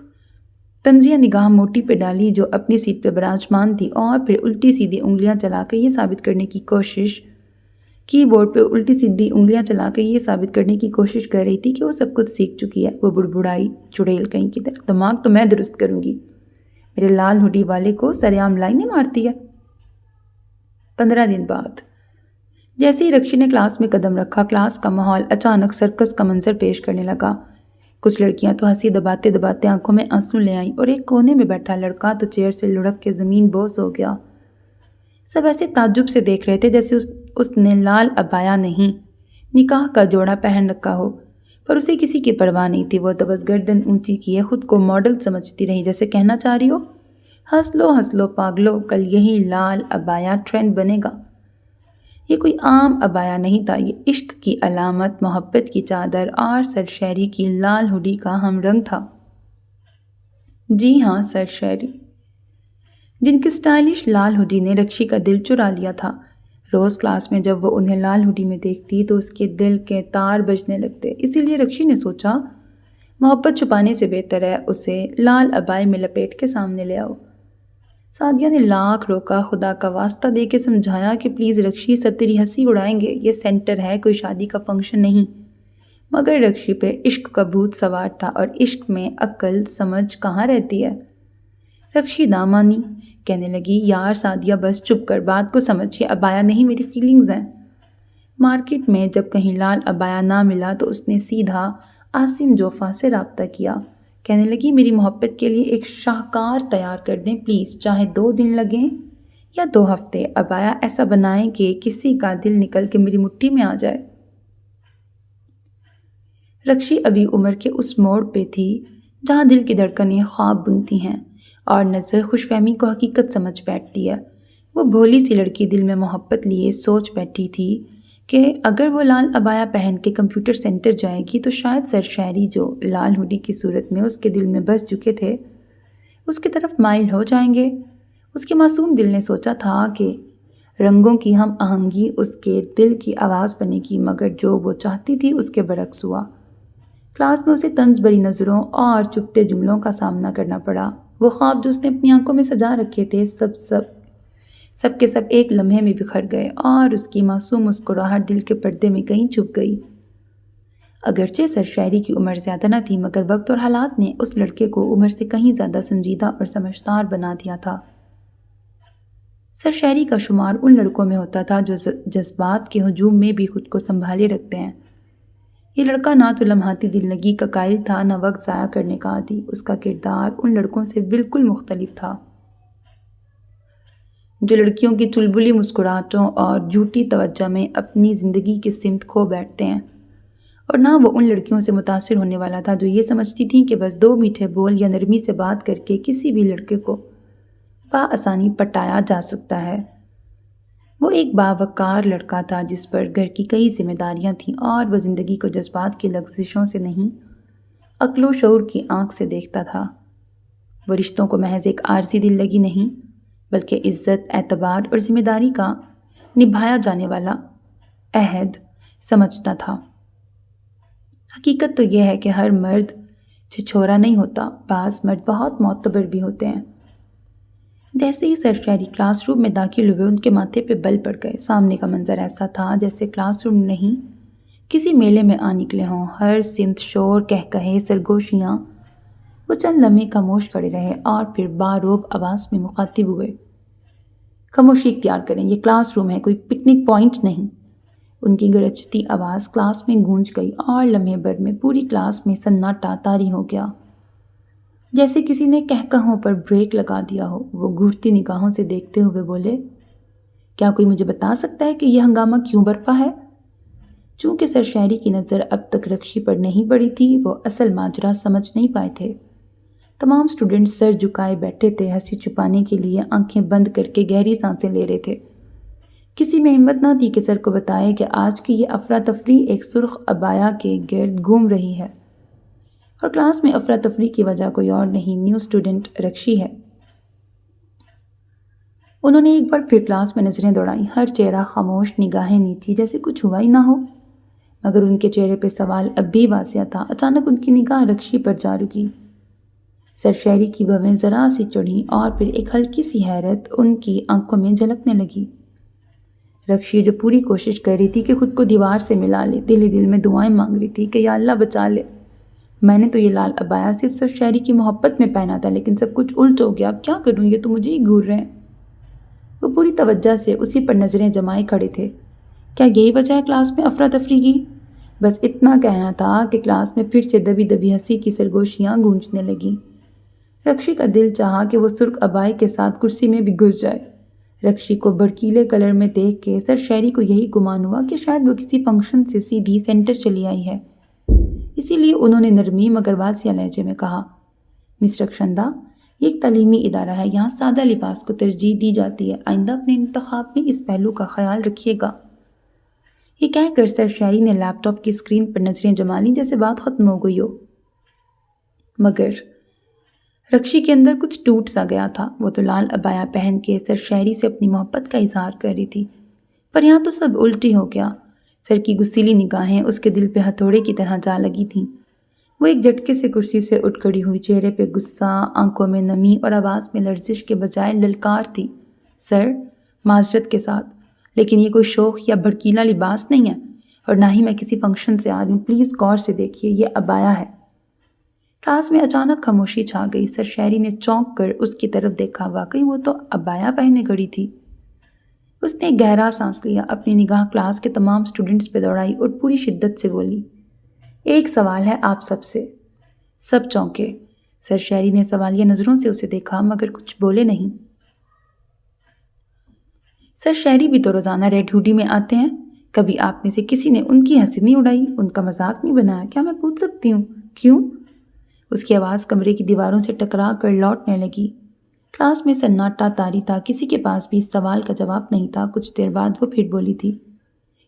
طنزیہ نگاہ موٹی پہ ڈالی جو اپنی سیٹ پہ براجمان تھی، اور پھر الٹی سیدھی انگلیاں چلا کر یہ ثابت کرنے کی کوشش کی بورڈ پہ الٹی سیدھی انگلیاں چلا کر یہ ثابت کرنے کی کوشش کر رہی تھی کہ وہ سب کچھ سیکھ چکی ہے۔ وہ بڑبڑائی، چڑیل کہیں کی طرح، دماغ تو میں درست کروں گی، میرے لال ہوڈی والے کو سرعام لائنیں مارتی ہے۔ 15 دن بعد جیسے ہی رکشی نے کلاس میں قدم رکھا، کلاس کا ماحول اچانک سرکس کا منظر پیش کرنے لگا۔ کچھ لڑکیاں تو ہنسی دباتے دباتے آنکھوں میں آنسو لے آئیں اور ایک کونے میں بیٹھا لڑکا تو چیئر سے لڑک کے زمین بوس ہو گیا۔ سب ایسے تعجب سے دیکھ رہے تھے جیسے اس نے لال عبایا نہیں نکاح کا جوڑا پہن رکھا ہو، پر اسے کسی کی پرواہ نہیں تھی۔ وہ تو بس گردن اونچی کیے خود کو ماڈل سمجھتی رہی، جیسے کہنا چاہ رہی ہو ہنس لو پاگلو، کل یہی لال عبایا ٹرینڈ بنے گا۔ یہ کوئی عام عبایا نہیں تھا، یہ عشق کی علامت، محبت کی چادر اور سرشہری کی لال ہوڈی کا ہم رنگ تھا۔ جی ہاں، سرشہری، جن کی سٹائلش لال ہوڈی نے رکشی کا دل چرا لیا تھا۔ روز کلاس میں جب وہ انہیں لال ہوڈی میں دیکھتی تو اس کے دل کے تار بجنے لگتے، اسی لیے رکشی نے سوچا محبت چھپانے سے بہتر ہے اسے لال عبائی میں لپیٹ کے سامنے لے آؤ۔ سعدیہ نے لاکھ روکا، خدا کا واسطہ دے کے سمجھایا کہ پلیز رکشی، سب تیری ہنسی اڑائیں گے، یہ سینٹر ہے، کوئی شادی کا فنکشن نہیں۔ مگر رکشی پہ عشق کا بھوت سوار تھا، اور عشق میں عقل سمجھ کہاں رہتی ہے۔ رکشی نہ مانی، کہنے لگی یار سعدیہ بس چپ کر، بات کو سمجھ، یہ عبایا نہیں میری فیلنگز ہیں۔ مارکیٹ میں جب کہیں لال عبایا نہ ملا تو اس نے سیدھا عاصم جوفا سے رابطہ کیا، کہنے لگی میری محبت کے لیے ایک شاہکار تیار کر دیں پلیز، چاہے 2 دن لگیں یا 2 ہفتے، عبایا ایسا بنائیں کہ کسی کا دل نکل کے میری مٹھی میں آ جائے۔ رکشی ابھی عمر کے اس موڑ پہ تھی جہاں دل کی دھڑکنیں خواب بنتی ہیں اور نظر خوش فہمی کو حقیقت سمجھ بیٹھتی ہے۔ وہ بھولی سی لڑکی دل میں محبت لیے سوچ بیٹھی تھی کہ اگر وہ لال عبایا پہن کے کمپیوٹر سینٹر جائے گی تو شاید سرشہری جو لال ہوڈی کی صورت میں اس کے دل میں بس چکے تھے اس کی طرف مائل ہو جائیں گے۔ اس کے معصوم دل نے سوچا تھا کہ رنگوں کی ہم آہنگی اس کے دل کی آواز بنے گی، مگر جو وہ چاہتی تھی اس کے برعکس ہوا۔ کلاس میں اسے طنز بھری نظروں اور چپتے جملوں کا سامنا کرنا پڑا۔ وہ خواب جو اس نے اپنی آنکھوں میں سجا رکھے تھے سب کے سب ایک لمحے میں بکھر گئے، اور اس کی معصوم مسکراہٹ دل کے پردے میں کہیں چھپ گئی۔ اگرچہ سرشہری کی عمر زیادہ نہ تھی، مگر وقت اور حالات نے اس لڑکے کو عمر سے کہیں زیادہ سنجیدہ اور سمجھدار بنا دیا تھا۔ سرشہری کا شمار ان لڑکوں میں ہوتا تھا جو جذبات کے ہجوم میں بھی خود کو سنبھالے رکھتے ہیں۔ یہ لڑکا نہ تو لمحاتی دل لگی کا قائل تھا، نہ وقت ضائع کرنے کا عادی۔ اس کا کردار ان لڑکوں سے بالکل مختلف تھا جو لڑکیوں کی چلبلی مسکراہٹوں اور جھوٹی توجہ میں اپنی زندگی کی سمت کھو بیٹھتے ہیں، اور نہ وہ ان لڑکیوں سے متاثر ہونے والا تھا جو یہ سمجھتی تھیں کہ بس 2 میٹھے بول یا نرمی سے بات کر کے کسی بھی لڑکے کو بآسانی پٹایا جا سکتا ہے۔ وہ ایک باوقار لڑکا تھا جس پر گھر کی کئی ذمہ داریاں تھیں، اور وہ زندگی کو جذبات کی لغزشوں سے نہیں، عقل و شعور کی آنکھ سے دیکھتا تھا۔ وہ رشتوں کو محض ایک عارضی دل لگی نہیں بلکہ عزت، اعتبار اور ذمہ داری کا نبھایا جانے والا عہد سمجھتا تھا۔ حقیقت تو یہ ہے کہ ہر مرد چھچھورا نہیں ہوتا، بعض مرد بہت معتبر بھی ہوتے ہیں۔ جیسے ہی سرشہری کلاس روم میں داخل ہوئے ان کے ماتھے پہ بل پڑ گئے۔ سامنے کا منظر ایسا تھا جیسے کلاس روم نہیں کسی میلے میں آ نکلے ہوں، ہر سمت شور، کہکہے، سرگوشیاں۔ وہ چند لمحے خاموش کھڑے رہے اور پھر باروب آواز میں مخاطب ہوئے، خاموشی اختیار کریں، یہ کلاس روم ہے، کوئی پکنک پوائنٹ نہیں۔ ان کی گرجتی آواز کلاس میں گونج گئی اور لمحے بھر میں پوری کلاس میں سناٹا طاری ہو گیا، جیسے کسی نے کہکہوں پر بریک لگا دیا ہو۔ وہ گھورتی نگاہوں سے دیکھتے ہوئے بولے، کیا کوئی مجھے بتا سکتا ہے کہ یہ ہنگامہ کیوں برپا ہے؟ چونکہ سرشہری کی نظر اب تک رکشی پر نہیں پڑی تھی، وہ اصل ماجرا سمجھ نہیں پائے تھے۔ تمام اسٹوڈنٹس سر جھکائے بیٹھے تھے، ہنسی چھپانے کے لیے آنکھیں بند کر کے گہری سانسیں لے رہے تھے۔ کسی میں ہمت نہ تھی کہ سر کو بتائے کہ آج کی یہ افراتفری ایک سرخ عبایا کے گرد گھوم رہی ہے، اور کلاس میں افراتفری کی وجہ کوئی اور نہیں، نیو اسٹوڈنٹ رکشی ہے۔ انہوں نے ایک بار پھر کلاس میں نظریں دوڑائیں، ہر چہرہ خاموش، نگاہیں نیچی، جیسے کچھ ہوا ہی نہ ہو، مگر ان کے چہرے پہ سوال اب بھی واضح تھا۔ اچانک ان کی نگاہ رکشی پر جا رکی۔ سرشہری کی بھویں ذرا سی چڑھیں اور پھر ایک ہلکی سی حیرت ان کی آنکھوں میں جھلکنے لگی۔ رکشی جو پوری کوشش کر رہی تھی کہ خود کو دیوار سے ملا لے، دل ہی دل میں دعائیں مانگ رہی تھی کہ یا اللہ بچا لے، میں نے تو یہ لال عبایا صرف سرشہری کی محبت میں پہنا تھا، لیکن سب کچھ الٹ ہو گیا، اب کیا کروں، یہ تو مجھے ہی گھور رہے ہیں۔ وہ پوری توجہ سے اسی پر نظریں جمائے کھڑے تھے۔ کیا یہی وجہ ہے کلاس میں افراتفری کی؟ بس اتنا کہنا تھا کہ کلاس میں پھر سے دبی دبی ہنسی کی سرگوشیاں گونجنے لگیں۔ رکشی کا دل چاہا کہ وہ سرخ عبائی کے ساتھ کرسی میں بھی گھس جائے۔ رکشی کو بھڑکیلے کلر میں دیکھ کے سر شہری کو یہی گمان ہوا کہ شاید وہ کسی فنکشن سے سیدھی سینٹر چلی آئی ہے۔ اسی لیے انہوں نے نرمی مگر واضح لہجے میں کہا، مس رخشندہ، یہ ایک تعلیمی ادارہ ہے، یہاں سادہ لباس کو ترجیح دی جاتی ہے، آئندہ اپنے انتخاب میں اس پہلو کا خیال رکھیے گا۔ یہ کہہ کر سر شہری نے لیپ ٹاپ کی اسکرین پر نظریں جما لیں جیسے بات ختم ہو گئی ہو۔ مگر رکشی کے اندر کچھ ٹوٹ سا گیا تھا۔ وہ تو لال عبایا پہن کے سر شہری سے اپنی محبت کا اظہار کر رہی تھی، پر یہاں تو سب الٹی ہو گیا۔ سر کی غصیلی نگاہیں اس کے دل پہ ہتھوڑے کی طرح جا لگی تھیں۔ وہ ایک جھٹکے سے کرسی سے اٹھ کھڑی ہوئی، چہرے پہ غصہ، آنکھوں میں نمی اور آواز میں لرزش کے بجائے للکار تھی۔ سر، معذرت کے ساتھ، لیکن یہ کوئی شوخ یا بھڑکیلا لباس نہیں ہے، اور نہ ہی میں کسی فنکشن سے آ رہی ہوں، پلیز غور سے دیکھیے، یہ عبایا ہے۔ کلاس میں اچانک خاموشی چھا گئی۔ سر شہری نے چونک کر اس کی طرف دیکھا، واقعی وہ تو عبایا پہنے کھڑی تھی۔ اس نے ایک گہرا سانس لیا، اپنی نگاہ کلاس کے تمام اسٹوڈنٹس پہ دوڑائی اور پوری شدت سے بولی، ایک سوال ہے آپ سب سے۔ سب چونکے۔ سر شہری نے سوالیہ نظروں سے اسے دیکھا مگر کچھ بولے نہیں۔ سر شہری بھی تو روزانہ ریڈ ہوڈی میں آتے ہیں، کبھی آپ میں سے کسی نے ان کی ہنسی نہیں اڑائی، ان کا مذاق نہیں بنایا؟ کیا میں پوچھ سکتی ہوں کیوں؟ اس کی آواز کمرے کی دیواروں سے ٹکرا کر لوٹنے لگی۔ کلاس میں سناٹا طاری تھا، کسی کے پاس بھی اس سوال کا جواب نہیں تھا۔ کچھ دیر بعد وہ پھر بولی تھی،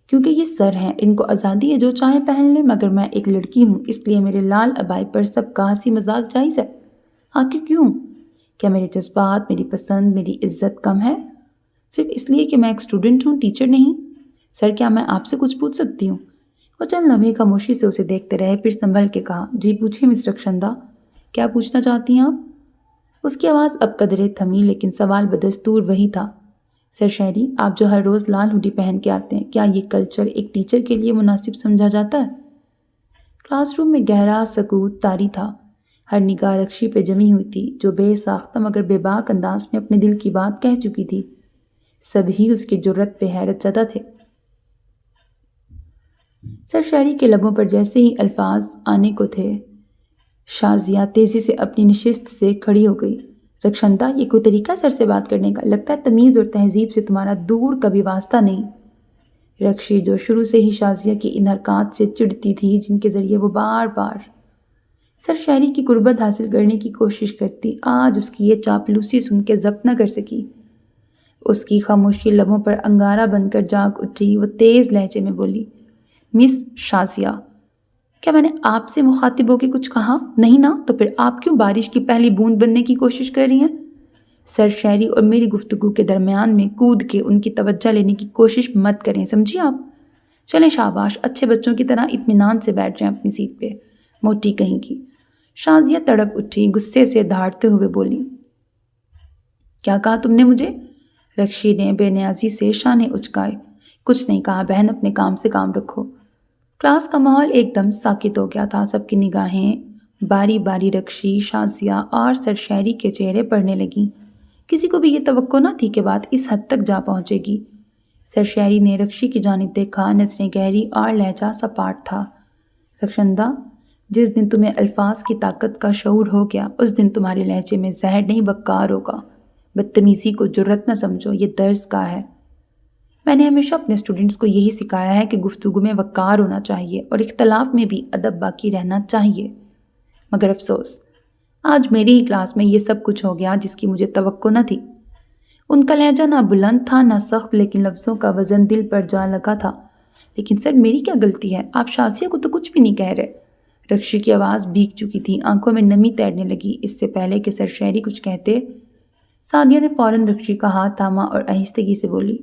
کیونکہ یہ سر ہیں، ان کو آزادی ہے جو چاہیں پہن لیں، مگر میں ایک لڑکی ہوں، اس لیے میرے لال عبائی پر سب کا ہنسی مذاق جائز ہے۔ آخر کیوں؟ کیا میرے جذبات، میری پسند، میری عزت کم ہے صرف اس لیے کہ میں ایک اسٹوڈنٹ ہوں، ٹیچر نہیں؟ سر، کیا میں آپ سے کچھ پوچھ سکتی ہوں؟ وہ چند لمحے خاموشی سے اسے دیکھتے رہے، پھر سنبھل کے کہا، جی پوچھیں مس رخشندہ، کیا پوچھنا چاہتی ہیں آپ؟ اس کی آواز اب قدرے تھمی، لیکن سوال بدستور وہی تھا۔ سر شہری، آپ جو ہر روز لال ہوڈی پہن کے آتے ہیں، کیا یہ کلچر ایک ٹیچر کے لیے مناسب سمجھا جاتا ہے؟ کلاس روم میں گہرا سکوت طاری تھا۔ ہر نگاہ رکشی پہ جمی ہوئی تھی، جو بے ساختہ مگر بے باک انداز میں اپنے دل کی بات کہہ چکی تھی۔ سب ہی اس کی جرأت پہ حیرت زدہ تھے۔ سر شہری کے لبوں پر جیسے ہی الفاظ آنے کو تھے، شازیہ تیزی سے اپنی نشست سے کھڑی ہو گئی۔ رخشندہ، یہ کوئی طریقہ سر سے بات کرنے کا؟ لگتا ہے تمیز اور تہذیب سے تمہارا دور کبھی واسطہ نہیں۔ رکشی، جو شروع سے ہی شازیہ کی ان حرکات سے چڑھتی تھی جن کے ذریعے وہ بار بار سر شہری کی قربت حاصل کرنے کی کوشش کرتی، آج اس کی یہ چاپلوسی سن کے ضبط نہ کر سکی۔ اس کی خاموشی لبوں پر انگارہ بن کر جاگ اٹھی۔ وہ تیز لہجے میں بولی، مس شازیہ، کیا میں نے آپ سے مخاطب ہو کے کچھ کہا؟ نہیں نا؟ تو پھر آپ کیوں بارش کی پہلی بوند بننے کی کوشش کر رہی ہیں؟ سر شہری اور میری گفتگو کے درمیان میں کود کے ان کی توجہ لینے کی کوشش مت کریں، سمجھی آپ؟ چلیں شاباش، اچھے بچوں کی طرح اطمینان سے بیٹھ جائیں اپنی سیٹ پہ، موٹی کہیں کی۔ شازیہ تڑپ اٹھی، غصے سے دھاڑتے ہوئے بولی، کیا کہا تم نے مجھے؟ رکشی نے بے نیازی سے شانے اچکائے۔ کچھ نہیں کہا بہن، اپنے کام سے کام رکھو۔ کلاس کا ماحول ایک دم ساکت ہو گیا تھا۔ سب کی نگاہیں باری باری رکشی، شازیہ اور سر شہری کے چہرے پڑنے لگیں۔ کسی کو بھی یہ توقع نہ تھی کہ بات اس حد تک جا پہنچے گی۔ سر شہری نے رکشی کی جانب دیکھا، نظریں گہری اور لہجہ سپاٹ تھا۔ رخشندہ، جس دن تمہیں الفاظ کی طاقت کا شعور ہو گیا، اس دن تمہارے لہجے میں زہر نہیں وقار ہوگا۔ بدتمیزی کو جرأت نہ سمجھو، یہ درس کا ہے۔ میں نے ہمیشہ اپنے اسٹوڈنٹس کو یہی سکھایا ہے کہ گفتگو میں وقار ہونا چاہیے اور اختلاف میں بھی ادب باقی رہنا چاہیے، مگر افسوس آج میری ہی کلاس میں یہ سب کچھ ہو گیا جس کی مجھے توقع نہ تھی۔ ان کا لہجہ نہ بلند تھا نہ سخت، لیکن لفظوں کا وزن دل پر جا لگا تھا۔ لیکن سر، میری کیا غلطی ہے؟ آپ شازیہ کو تو کچھ بھی نہیں کہہ رہے۔ رکشی کی آواز بھیگ چکی تھی، آنکھوں میں نمی تیرنے لگی۔ اس سے پہلے کہ سر شہری کچھ کہتے، سعدیہ نے فوراً رکشی کا ہاتھ تھاما اور آہستگی سے بولی،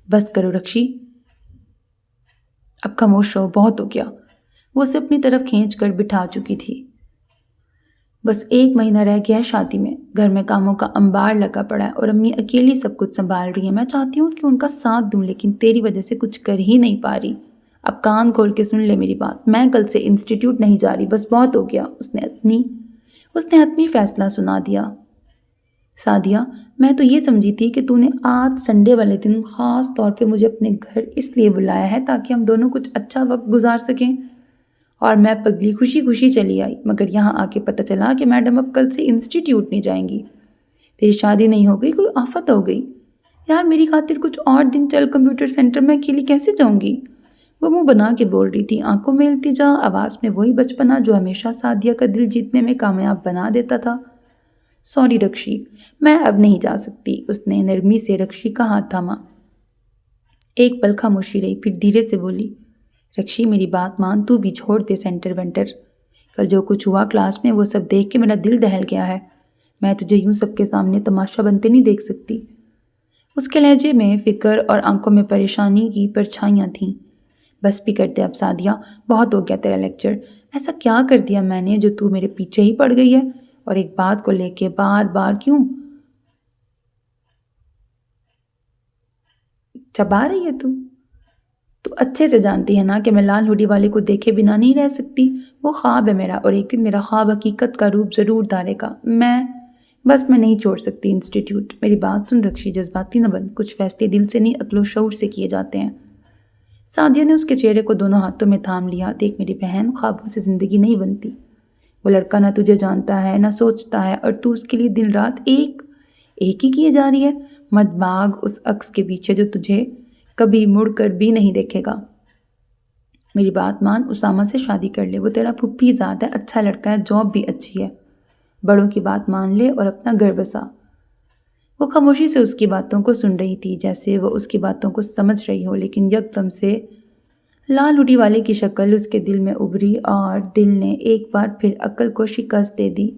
بس کرو رکشی، اب خاموش رہو، بہت ہو گیا۔ وہ اسے اپنی طرف کھینچ کر بٹھا چکی تھی۔ بس 1 مہینہ رہ گیا ہے شادی میں، گھر میں کاموں کا انبار لگا پڑا ہے اور امی اکیلی سب کچھ سنبھال رہی ہیں۔ میں چاہتی ہوں کہ ان کا ساتھ دوں، لیکن تیری وجہ سے کچھ کر ہی نہیں پا رہی۔ اب کان کھول کے سن لے میری بات، میں کل سے انسٹیٹیوٹ نہیں جا رہی، بس بہت ہو گیا۔ اس نے حتمی فیصلہ سنا دیا۔ سعدیہ، میں تو یہ سمجھی تھی کہ تو نے آج سنڈے والے دن خاص طور پہ مجھے اپنے گھر اس لیے بلایا ہے تاکہ ہم دونوں کچھ اچھا وقت گزار سکیں، اور میں پگلی خوشی خوشی چلی آئی، مگر یہاں آ کے پتہ چلا کہ میڈم اب کل سے انسٹیٹیوٹ نہیں جائیں گی۔ تیری شادی نہیں ہو گئی، کوئی آفت ہو گئی۔ یار میری خاطر کچھ اور دن چل کمپیوٹر سینٹر میں اکیلی کیسے جاؤں گی؟ وہ منہ بنا کے بول رہی تھی، آنکھوں میں التجا، آواز میں وہی بچپنا جو ہمیشہ سعدیہ کا دل جیتنے میں کامیاب بنا دیتا تھا۔ سوری رکشی، میں اب نہیں جا سکتی۔ اس نے نرمی سے رکشی کا ہاتھ تھاما۔ ایک پل خاموشی رہی، پھر دھیرے سے بولی، رکشی میری بات مان، تو بھی چھوڑ دے سینٹر وینٹر۔ کل جو کچھ ہوا کلاس میں وہ سب دیکھ کے میرا دل دہل گیا ہے۔ میں تجھے یوں سب کے سامنے تماشا بنتے نہیں دیکھ سکتی۔ اس کے لہجے میں فکر اور آنکھوں میں پریشانی کی پرچھائیاں تھیں۔ بس بھی کرتے اب سعدیہ، بہت ہو گیا تیرا لیکچر۔ ایسا کیا کر دیا میں نے جو تو میرے پیچھے ہی پڑ گئی ہے؟ اور ایک بات کو لے کے بار بار کیوں چبا رہی ہے تو اچھے سے جانتی ہے نا کہ میں لال ہوڈی والے کو دیکھے بنا نہیں رہ سکتی۔ وہ خواب ہے میرا، اور ایک دن میرا خواب حقیقت کا روپ ضرور دھارے گا۔ میں نہیں چھوڑ سکتی انسٹیٹیوٹ۔ میری بات سن رکشی، جذباتی نہ بن، کچھ فیصلے دل سے نہیں عقل و شعور سے کیے جاتے ہیں۔ سعدیہ نے اس کے چہرے کو دونوں ہاتھوں میں تھام لیا۔ دیکھ میری بہن، خوابوں سے زندگی نہیں بنتی۔ وہ لڑکا نہ تجھے جانتا ہے نہ سوچتا ہے، اور تو اس کے لیے دن رات ایک ہی کیے جا رہی ہے۔ مت بھاگ اس عکس کے پیچھے جو تجھے کبھی مڑ کر بھی نہیں دیکھے گا۔ میری بات مان، اسامہ سے شادی کر لے، وہ تیرا پھپھی زاد ہے، اچھا لڑکا ہے، جاب بھی اچھی ہے۔ بڑوں کی بات مان لے اور اپنا گھر بسا۔ وہ خاموشی سے اس کی باتوں کو سن رہی تھی، جیسے وہ اس کی باتوں کو سمجھ رہی ہو، لیکن یکدم سے لال ہوڈی والے کی شکل اس کے دل میں ابھری اور دل نے ایک بار پھر عقل کو شکست دے دی۔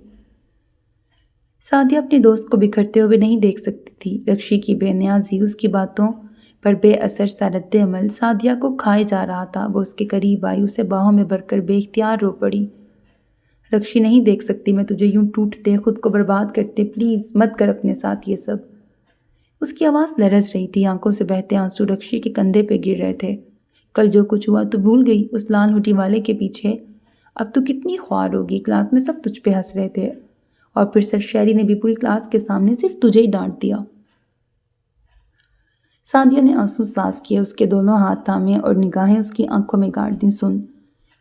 سعدیہ اپنے دوست کو بکھرتے ہوئے نہیں دیکھ سکتی تھی۔ رکشی کی بے نیازی، اس کی باتوں پر بے اثر سا رد عمل سعدیہ کو کھائے جا رہا تھا۔ وہ اس کے قریب آئی، اسے باہوں میں بھر کر بے اختیار رو پڑی۔ رکشی، نہیں دیکھ سکتی میں تجھے یوں ٹوٹتے، خود کو برباد کرتے، پلیز مت کر اپنے ساتھ یہ سب۔ اس کی آواز لرز رہی تھی، آنکھوں سے بہتے آنسو رکشی کے کندھے پہ گر رہے تھے۔ کل جو کچھ ہوا تو بھول گئی؟ اس لال ہوڈی والے کے پیچھے اب تو کتنی خوار ہوگی؟ کلاس میں سب تجھ پہ ہنس رہے تھے، اور پھر سر شہری نے بھی پوری کلاس کے سامنے صرف تجھے ہی ڈانٹ دیا۔ سعدیہ نے آنسو صاف کیے، اس کے دونوں ہاتھ تھامے اور نگاہیں اس کی آنکھوں میں گاڑ دیں۔ سن،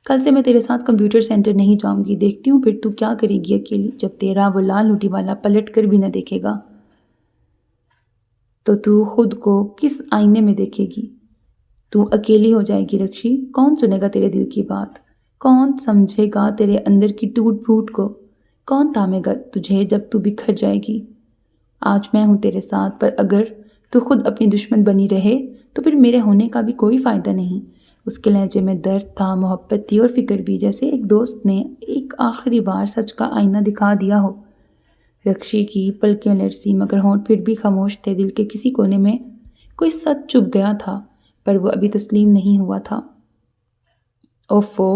کل سے میں تیرے ساتھ کمپیوٹر سینٹر نہیں جاؤں گی، دیکھتی ہوں پھر تو کیا کرے گی اکیلی۔ جب تیرا وہ لال ہوڈی والا پلٹ کر بھی نہ دیکھے گا تو خود کو کس آئینے میں دیکھے گی؟ تو اکیلی ہو جائے گی رکشی۔ کون سنے گا تیرے دل کی بات؟ کون سمجھے گا تیرے اندر کی ٹوٹ پھوٹ کو؟ کون تھامے گا تجھے جب تو بکھر جائے گی؟ آج میں ہوں تیرے ساتھ، پر اگر تو خود اپنی دشمن بنی رہے تو پھر میرے ہونے کا بھی کوئی فائدہ نہیں۔ اس کے لہجے میں درد تھا، محبت تھی، اور فکر بھی، جیسے ایک دوست نے ایک آخری بار سچ کا آئینہ دکھا دیا ہو۔ رکشی کی پلکیں لرزی، مگر ہونٹ پھر بھی خاموش تھے۔ دل کے کسی کونے میں کوئی سچ چھپ گیا تھا، پر وہ ابھی تسلیم نہیں ہوا تھا۔ اوفو،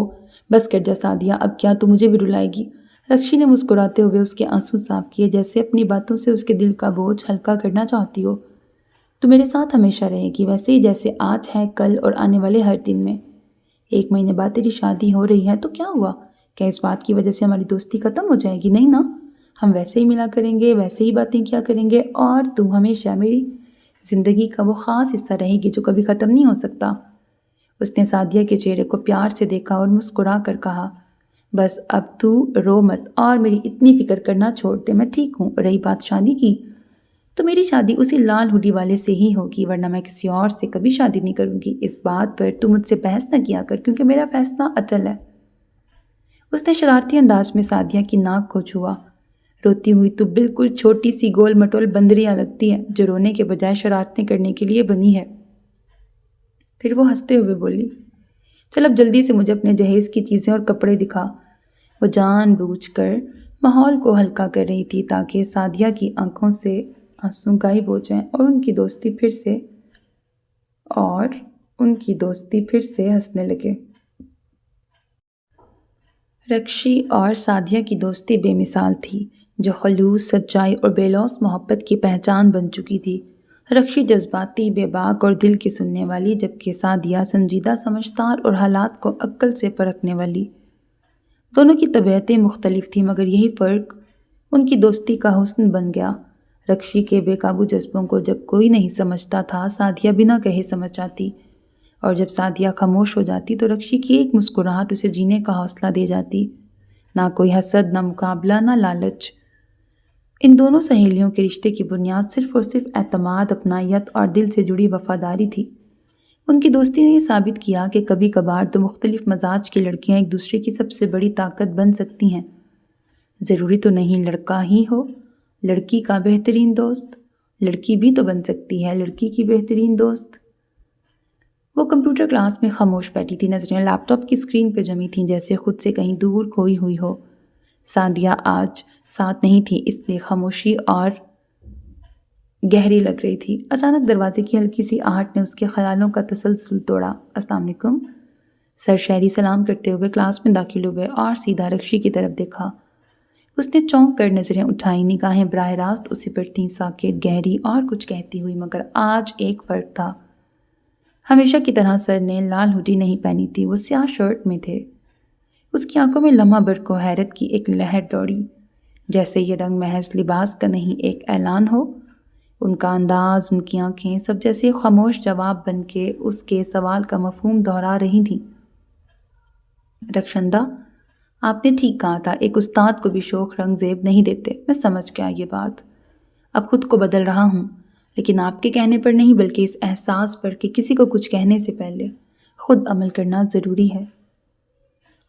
بس کر جا سعدیہ، اب کیا تو مجھے بھی رلائے گی؟ رکشی نے مسکراتے ہوئے اس کے آنسو صاف کیے، جیسے اپنی باتوں سے اس کے دل کا بوجھ ہلکا کرنا چاہتی ہو۔ تو میرے ساتھ ہمیشہ رہے گی، ویسے ہی جیسے آج ہے، کل اور آنے والے ہر دن میں۔ 1 مہینے بعد تیری شادی ہو رہی ہے تو کیا ہوا؟ کیا اس بات کی وجہ سے ہماری دوستی ختم ہو جائے گی؟ نہیں نا، ہم ویسے ہی ملا کریں گے، ویسے ہی باتیں کیا کریں گے، اور تم ہمیشہ میری زندگی کا وہ خاص حصہ رہے گی جو کبھی ختم نہیں ہو سکتا۔ اس نے سعدیہ کے چہرے کو پیار سے دیکھا اور مسکرا کر کہا، بس اب تو رو مت اور میری اتنی فکر کرنا چھوڑ دے، میں ٹھیک ہوں۔ رہی بات شادی کی، تو میری شادی اسی لال ہوڈی والے سے ہی ہوگی، ورنہ میں کسی اور سے کبھی شادی نہیں کروں گی۔ اس بات پر تو مجھ سے بحث نہ کیا کر، کیونکہ میرا فیصلہ اٹل ہے۔ اس نے شرارتی انداز میں سعدیہ کی ناک کو چھوا۔ روتی ہوئی تو بالکل چھوٹی سی گول مٹول بندریاں لگتی ہے، جو رونے کے بجائے شرارتیں کرنے کے لیے بنی ہے۔ پھر وہ ہنستے ہوئے بولی، چل اب جلدی سے مجھے اپنے جہیز کی چیزیں اور کپڑے دکھا۔ وہ جان بوجھ کر ماحول کو ہلکا کر رہی تھی تاکہ سعدیہ کی آنکھوں سے آنسو غائب ہو جائیں اور ان کی دوستی پھر سے ہنسنے لگے۔ رکشی اور سعدیہ کی دوستی بے مثال تھی، جو خلوص، سچائی اور بے لوث محبت کی پہچان بن چکی تھی۔ رکشی جذباتی، بے باک اور دل کی سننے والی، جبکہ سعدیہ سنجیدہ، سمجھدار اور حالات کو عقل سے پرکھنے والی۔ دونوں کی طبیعتیں مختلف تھیں، مگر یہی فرق ان کی دوستی کا حسن بن گیا۔ رکشی کے بے قابو جذبوں کو جب کوئی نہیں سمجھتا تھا، سعدیہ بنا کہے سمجھ جاتی، اور جب سعدیہ خاموش ہو جاتی تو رکشی کی ایک مسکراہٹ اسے جینے کا حوصلہ دے جاتی۔ نہ کوئی حسد، نہ مقابلہ، نہ لالچ، ان دونوں سہیلیوں کے رشتے کی بنیاد صرف اور صرف اعتماد، اپنائیت اور دل سے جڑی وفاداری تھی۔ ان کی دوستی نے یہ ثابت کیا کہ کبھی کبھار تو مختلف مزاج کی لڑکیاں ایک دوسرے کی سب سے بڑی طاقت بن سکتی ہیں۔ ضروری تو نہیں لڑکا ہی ہو لڑکی کا بہترین دوست، لڑکی بھی تو بن سکتی ہے لڑکی کی بہترین دوست۔ وہ کمپیوٹر کلاس میں خاموش بیٹھی تھی، نظریں لیپ ٹاپ کی اسکرین پہ جمی تھیں، جیسے خود سے کہیں دور کھوئی ہوئی ہو۔ سعدیہ آج ساتھ نہیں تھی، اس لیے خاموشی اور گہری لگ رہی تھی۔ اچانک دروازے کی ہلکی سی آہٹ نے اس کے خیالوں کا تسلسل توڑا۔ السلام علیکم، سر شہری سلام کرتے ہوئے کلاس میں داخل ہوئے اور سیدھا رکشی کی طرف دیکھا۔ اس نے چونک کر نظریں اٹھائیں، نگاہیں براہ راست اسی پر تھیں، ساکت، گہری اور کچھ کہتی ہوئی، مگر آج ایک فرق تھا۔ ہمیشہ کی طرح سر نے لال ہوڈی نہیں پہنی تھی، وہ سیاہ شرٹ میں تھے۔ اس کی آنکھوں میں لمحہ بھر کو حیرت کی ایک لہر دوڑی، جیسے یہ رنگ محض لباس کا نہیں، ایک اعلان ہو۔ ان کا انداز، ان کی آنکھیں، سب جیسے خاموش جواب بن کے اس کے سوال کا مفہوم دہرا رہی تھیں۔ رخشندہ، آپ نے ٹھیک کہا تھا، ایک استاد کو بھی شوق رنگ زیب نہیں دیتے۔ میں سمجھ گیا یہ بات، اب خود کو بدل رہا ہوں، لیکن آپ کے کہنے پر نہیں، بلکہ اس احساس پر کہ کسی کو کچھ کہنے سے پہلے خود عمل کرنا ضروری ہے۔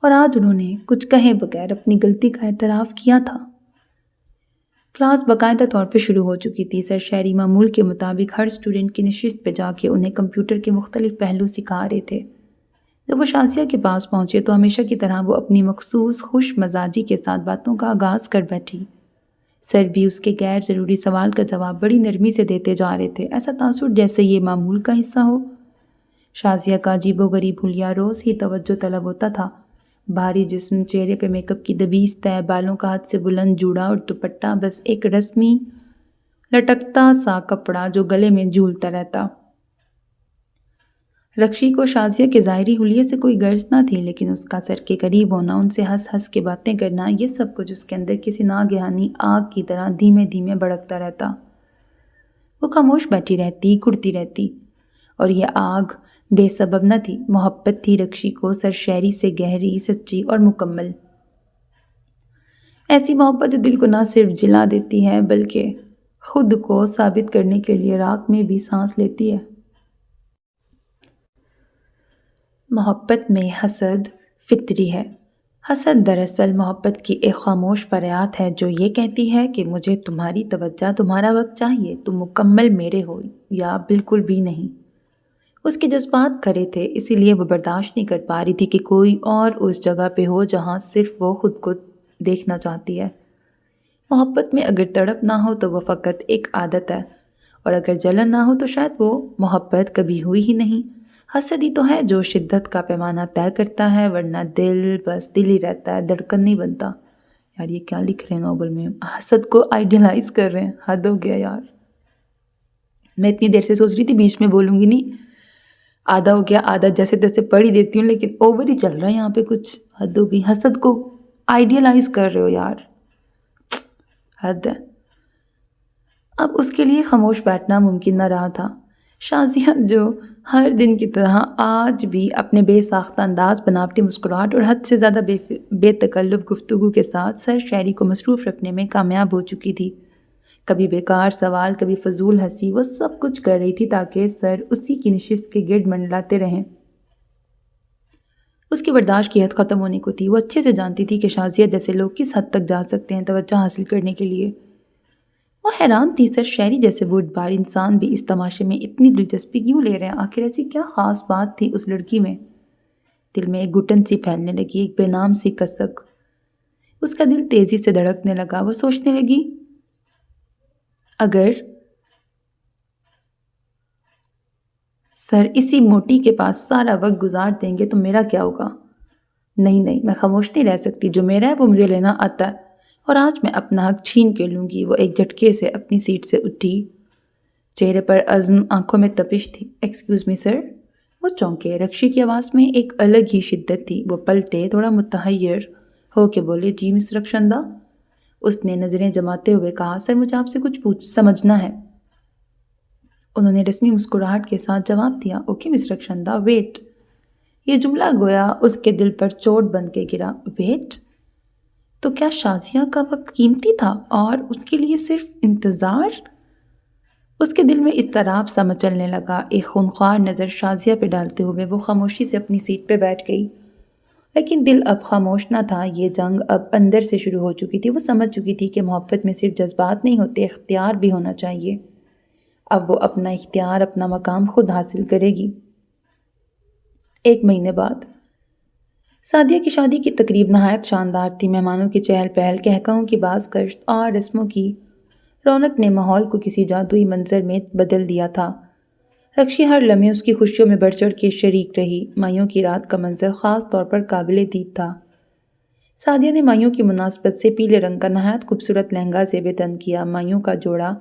اور آج انہوں نے کچھ کہے بغیر اپنی غلطی کا اعتراف کیا تھا۔ کلاس باقاعدہ طور پہ شروع ہو چکی تھی۔ سر شہری معمول کے مطابق ہر اسٹوڈنٹ کی نشست پہ جا کے انہیں کمپیوٹر کے مختلف پہلو سکھا رہے تھے۔ جب وہ شازیہ کے پاس پہنچے تو ہمیشہ کی طرح وہ اپنی مخصوص خوش مزاجی کے ساتھ باتوں کا آغاز کر بیٹھی۔ سر بھی اس کے غیر ضروری سوال کا جواب بڑی نرمی سے دیتے جا رہے تھے، ایسا تاثر جیسے یہ معمول کا حصہ ہو۔ شازیہ کا عجیب و غریب حلیہ روز ہی توجہ طلب ہوتا تھا۔ بھاری جسم، چہرے پہ میک اپ کی دبیز تہ، بالوں کا حد سے بلند جوڑا اور دوپٹہ، بس ایک رسمی لٹکتا سا کپڑا جو گلے میں جھولتا رہتا۔ رکشی کو شازیہ کے ظاہری حلیے سے کوئی غرض نہ تھی، لیکن اس کا سر کے قریب ہونا، ان سے ہنس ہنس کے باتیں کرنا، یہ سب کچھ اس کے اندر کسی ناگہانی آگ کی طرح دھیمے دھیمے بھڑکتا رہتا۔ وہ خاموش بیٹھی رہتی، گھڑتی رہتی، اور یہ آگ بے سبب نہ تھی، محبت تھی رکشی کو سر شہری سے، گہری، سچی اور مکمل۔ ایسی محبت جو دل کو نہ صرف جلا دیتی ہے بلکہ خود کو ثابت کرنے کے لیے راک میں بھی سانس لیتی ہے۔ محبت میں حسد فطری ہے۔ حسد دراصل محبت کی ایک خاموش فریاد ہے جو یہ کہتی ہے کہ مجھے تمہاری توجہ، تمہارا وقت چاہیے، تم مکمل میرے ہو یا بالکل بھی نہیں۔ اس کے جذبات کھڑے تھے، اسی لیے وہ برداشت نہیں کر پا رہی تھی کہ کوئی اور اس جگہ پہ ہو جہاں صرف وہ خود کو دیکھنا چاہتی ہے۔ محبت میں اگر تڑپ نہ ہو تو وہ فقط ایک عادت ہے، اور اگر جلن نہ ہو تو شاید وہ محبت کبھی ہوئی ہی نہیں۔ حسد ہی تو ہے جو شدت کا پیمانہ طے کرتا ہے، ورنہ دل بس دل ہی رہتا ہے، دھڑکن نہیں بنتا۔ یار یہ کیا لکھ رہے ہیں ناول میں، حسد کو آئیڈیلائز کر رہے ہیں، حد ہو گیا یار۔ میں اتنی دیر سے سوچ رہی تھی بیچ میں بولوں گی نہیں، آدھا ہو گیا، آدھا جیسے تیسے پڑھ ہی دیتی ہوں، لیکن اوور ہی چل رہا ہے یہاں پہ کچھ، حد ہو گئی۔ حسد کو آئیڈیلائز کر رہے ہو یار، حد ہے۔ اب اس کے لیے خاموش بیٹھنا ممکن نہ رہا تھا۔ شازیہ جو ہر دن کی طرح آج بھی اپنے بے ساختہ انداز، بناوٹی مسکراہٹ اور حد سے زیادہ بے تکلف گفتگو کے ساتھ سر شہری کو مصروف رکھنے میں کامیاب ہو چکی تھی۔ کبھی بیکار سوال، کبھی فضول ہنسی، وہ سب کچھ کر رہی تھی تاکہ سر اسی کی نشست کے گرد منڈلاتے رہیں۔ اس کی برداشت کی حد ختم ہونے کو تھی۔ وہ اچھے سے جانتی تھی کہ شازیہ جیسے لوگ کس حد تک جا سکتے ہیں توجہ حاصل کرنے کے لیے۔ وہ حیران تھی، سر شہری جیسے بردبار انسان بھی اس تماشے میں اتنی دلچسپی کیوں لے رہے ہیں؟ آخر ایسی کیا خاص بات تھی اس لڑکی میں؟ دل میں ایک گھٹن سی پھیلنے لگی، ایک بے نام سی کسک۔ اس کا دل تیزی سے دھڑکنے لگا۔ وہ سوچنے لگی، اگر سر اسی موٹی کے پاس سارا وقت گزار دیں گے تو میرا کیا ہوگا؟ نہیں، میں خاموش نہیں رہ سکتی، جو میرا ہے وہ مجھے لینا آتا ہے، اور آج میں اپنا حق چھین کے لوں گی۔ وہ ایک جھٹکے سے اپنی سیٹ سے اٹھی، چہرے پر عزم، آنکھوں میں تپش تھی۔ ایکسکیوز می سر۔ وہ چونکے، رکشی کی آواز میں ایک الگ ہی شدت تھی۔ وہ پلٹے، تھوڑا متحیر ہو کے بولے، جی مس رخشندہ۔ اس نے نظریں جماتے ہوئے کہا، سر مجھے آپ سے کچھ سمجھنا ہے۔ انہوں نے رسمی مسکراہٹ کے ساتھ جواب دیا، اوکے مس رخشندہ، ویٹ۔ یہ جملہ گویا اس کے دل پر چوٹ بن کے گرا۔ ویٹ؟ تو کیا شازیہ کا وقت قیمتی تھا اور اس کے لیے صرف انتظار؟ اس کے دل میں اضطراب سا مچلنے لگا۔ ایک خونخوار نظر شازیہ پہ ڈالتے ہوئے وہ خاموشی سے اپنی سیٹ پہ بیٹھ گئی، لیکن دل اب خاموش نہ تھا۔ یہ جنگ اب اندر سے شروع ہو چکی تھی۔ وہ سمجھ چکی تھی کہ محبت میں صرف جذبات نہیں ہوتے، اختیار بھی ہونا چاہیے۔ اب وہ اپنا اختیار، اپنا مقام خود حاصل کرے گی۔ 1 مہینے بعد سعدیہ کی شادی کی تقریب نہایت شاندار تھی۔ مہمانوں کی چہل پہل، قہقہوں کی باز گشت اور رسموں کی رونق نے ماحول کو کسی جادوئی منظر میں بدل دیا تھا۔ رکشی ہر لمحے اس کی خوشیوں میں بڑھ چڑھ کے شریک رہی۔ مائیوں کی رات کا منظر خاص طور پر قابل دید تھا۔ سعدیہ نے مائیوں کی مناسبت سے پیلے رنگ کا نہایت خوبصورت لہنگا زیب تن کیا۔ مائیوں کا جوڑا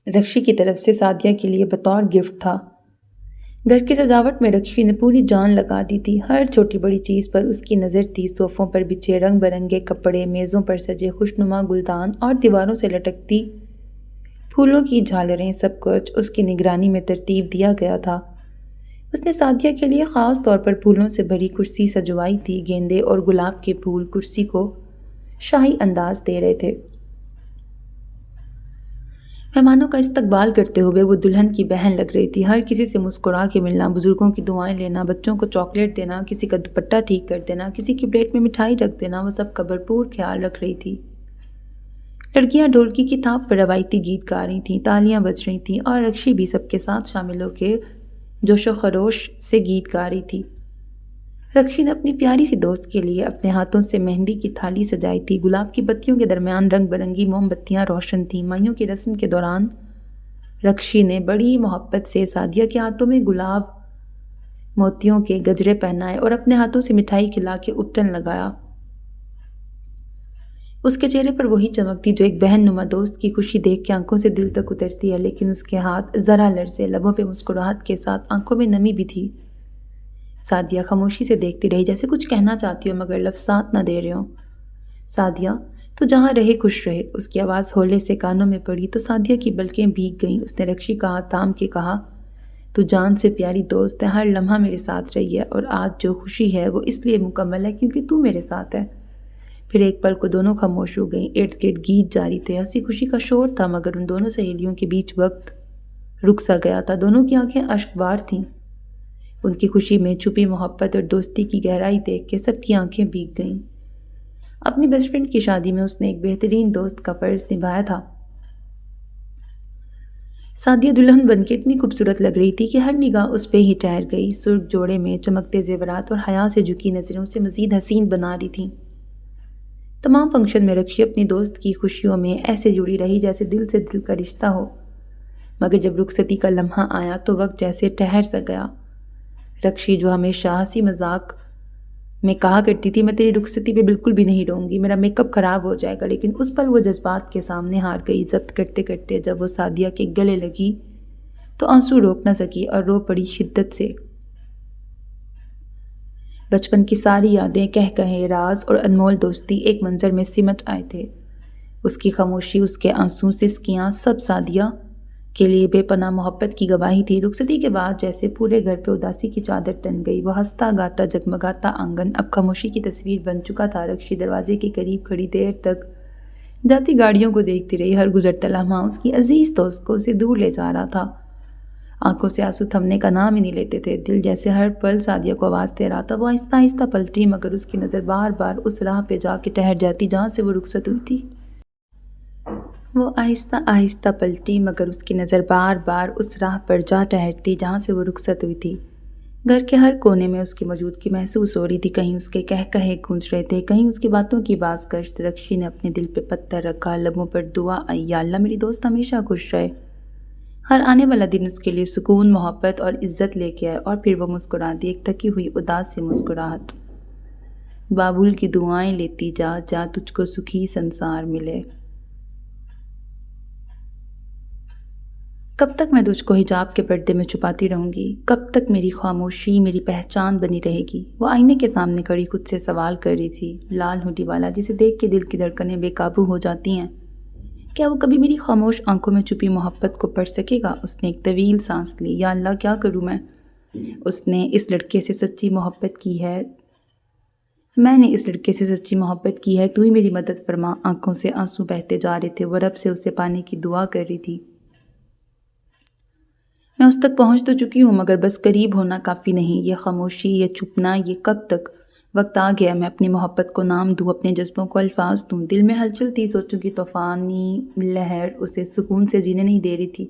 رکشی کی طرف سے سعدیہ کے لیے بطور گفٹ تھا۔ گھر کی سجاوٹ میں رکشی نے پوری جان لگا دی تھی۔ ہر چھوٹی بڑی چیز پر اس کی نظر تھی۔ صوفوں پر بچھے رنگ برنگے کپڑے، میزوں پر سجے خوشنما گلدان اور دیواروں سے لٹکتی پھولوں کی جھالریں، سب کچھ اس کی نگرانی میں ترتیب دیا گیا تھا۔ اس نے سعدیہ کے لیے خاص طور پر پھولوں سے بھری کرسی سجوائی تھی۔ گیندے اور گلاب کے پھول کرسی کو شاہی انداز دے رہے تھے۔ مہمانوں کا استقبال کرتے ہوئے وہ دلہن کی بہن لگ رہی تھی۔ ہر کسی سے مسکرا کے ملنا، بزرگوں کی دعائیں لینا، بچوں کو چاکلیٹ دینا، کسی کا دوپٹہ ٹھیک کر دینا، کسی کی پلیٹ میں مٹھائی رکھ دینا، وہ سب کا بھرپور خیال رکھ رہی تھی۔ لڑکیاں ڈھولکی کی تھاپ پر روایتی گیت گا رہی تھیں، تالیاں بج رہی تھیں اور رکشی بھی سب کے ساتھ شامل ہو کے جوش و خروش سے گیت گا رہی تھی۔ رکشی نے اپنی پیاری سی دوست کے لیے اپنے ہاتھوں سے مہندی کی تھالی سجائی تھی۔ گلاب کی پتیوں کے درمیان رنگ برنگی موم بتیاں روشن تھیں۔ مائیوں کی رسم کے دوران رکشی نے بڑی محبت سے سعدیہ کے ہاتھوں میں گلاب موتیوں کے گجرے پہنائے اور اپنے ہاتھوں سے مٹھائی کھلا کے اپٹن لگایا۔ اس کے چہرے پر وہی چمک تھی جو ایک بہن نما دوست کی خوشی دیکھ کے آنکھوں سے دل تک اترتی ہے، لیکن اس کے ہاتھ ذرا لرزے، لبوں پہ مسکراہٹ کے ساتھ آنکھوں میں نمی بھی تھی۔ سعدیہ خاموشی سے دیکھتی رہی، جیسے کچھ کہنا چاہتی ہو مگر لفظات نہ دے رہے ہوں۔ سعدیہ تو جہاں رہے خوش رہے۔ اس کی آواز ہولے سے کانوں میں پڑی تو سعدیہ کی پلکیں بھیگ گئیں۔ اس نے رکشی کا ہاتھ تھام کے کہا، تو جان سے پیاری دوست ہے، ہر لمحہ میرے ساتھ رہی ہے، اور آج جو خوشی ہے وہ اس لیے مکمل ہے کیونکہ تو میرے ساتھ ہے۔ پھر ایک پل کو دونوں خاموش ہو گئیں۔ ارد گرد گیت جاری تھے، ہنسی خوشی کا شور تھا، مگر ان دونوں سہیلیوں کے بیچ وقت رک سا گیا تھا۔ دونوں کی آنکھیں اشک بار تھیں۔ ان کی خوشی میں چھپی محبت اور دوستی کی گہرائی دیکھ کے سب کی آنکھیں بھیگ گئیں۔ اپنی بیسٹ فرینڈ کی شادی میں اس نے ایک بہترین دوست کا فرض نبھایا تھا۔ سعدیہ دلہن بن کے اتنی خوبصورت لگ رہی تھی کہ ہر نگاہ اس پہ ہی ٹھہر گئی۔ سرخ جوڑے میں چمکتے زیورات اور حیا سے جھکی نظریں اسے مزید حسین بنا رہی تھیں۔ تمام فنکشن میں رکشی اپنی دوست کی خوشیوں میں ایسے جڑی رہی جیسے دل سے دل کا رشتہ ہو، مگر جب رخصتی کا لمحہ آیا تو وقت جیسے ٹھہر سا گیا۔ رکشی جو ہمیشہ ہنسی مذاق میں کہا کرتی تھی، میں تیری رخصتی پہ بالکل بھی نہیں رہوں گی، میرا میک اپ خراب ہو جائے گا، لیکن اس پل وہ جذبات کے سامنے ہار گئی۔ ضبط کرتے کرتے جب وہ سعدیہ کے گلے لگی تو آنسو روک نہ سکی اور رو پڑی شدت سے۔ بچپن کی ساری یادیں، کہے راز اور انمول دوستی ایک منظر میں سمٹ آئے تھے۔ اس کی خاموشی، اس کے آنسو، سسکیاں، سب سعدیہ کے لیے بے پناہ محبت کی گواہی تھی۔ رخصتی کے بعد جیسے پورے گھر پہ اداسی کی چادر تن گئی۔ وہ ہنستا گاتا جگمگاتا آنگن اب خاموشی کی تصویر بن چکا تھا۔ رکشی دروازے کے قریب کھڑی دیر تک جاتی گاڑیوں کو دیکھتی رہی۔ ہر گزرتا لمحہ اس کی عزیز دوست کو اسے دور لے جا رہا تھا۔ آنکھوں سے آنسو تھمنے کا نام ہی نہیں لیتے تھے۔ دل جیسے ہر پل سعدیہ کو آواز دے رہا تھا۔ وہ آہستہ آہستہ پلٹی، مگر اس کی نظر بار بار اس راہ پہ جا کے ٹھہر جاتی جہاں سے وہ رخصت ہوئی تھی۔ وہ آہستہ آہستہ پلٹی، مگر اس کی نظر بار بار اس راہ پر جا ٹھہرتی جہاں سے وہ رخصت ہوئی تھی۔ گھر کے ہر کونے میں اس کی موجودگی محسوس ہو رہی تھی۔ کہیں اس کے کہے گونج رہے تھے، کہیں اس کی باتوں کی باز گشت۔ رکشی نے اپنے دل پہ پتھر رکھا، لبوں پر دعا آئی، یا اللہ میری دوست ہمیشہ خوش رہے۔ ہر آنے والا دن اس کے لیے سکون، محبت اور عزت لے کے آئے۔ اور پھر وہ مسکرا دی، ایک تھکی ہوئی اداس سی مسکراہٹ۔ بابول کی دعائیں لیتی جا، جا تجھ کو سکھی سنسار ملے۔ کب تک میں تجھ کو حجاب کے پردے میں چھپاتی رہوں گی؟ کب تک میری خاموشی میری پہچان بنی رہے گی؟ وہ آئینے کے سامنے کھڑی خود سے سوال کر رہی تھی۔ لال ہوڈی والا جسے دیکھ کے دل کی دھڑکنیں بے قابو ہو جاتی ہیں، کیا وہ کبھی میری خاموش آنکھوں میں چھپی محبت کو پڑھ سکے گا؟ اس نے ایک طویل سانس لی۔ یا اللہ کیا کروں میں؟ اس نے اس لڑکے سے سچی محبت کی ہے میں نے اس لڑکے سے سچی محبت کی ہے، تو ہی میری مدد فرما۔ آنکھوں سے آنسو بہتے جا رہے تھے، وہ رب سے اسے پانے کی دعا کر رہی تھی۔ میں اس تک پہنچ تو چکی ہوں، مگر بس قریب ہونا کافی نہیں۔ یہ خاموشی، یہ چھپنا، یہ کب تک؟ وقت آ گیا میں اپنی محبت کو نام دوں، اپنے جذبوں کو الفاظ دوں۔ دل میں ہلچل تھی، سوچوں کی طوفانی لہر اسے سکون سے جینے نہیں دے رہی تھی،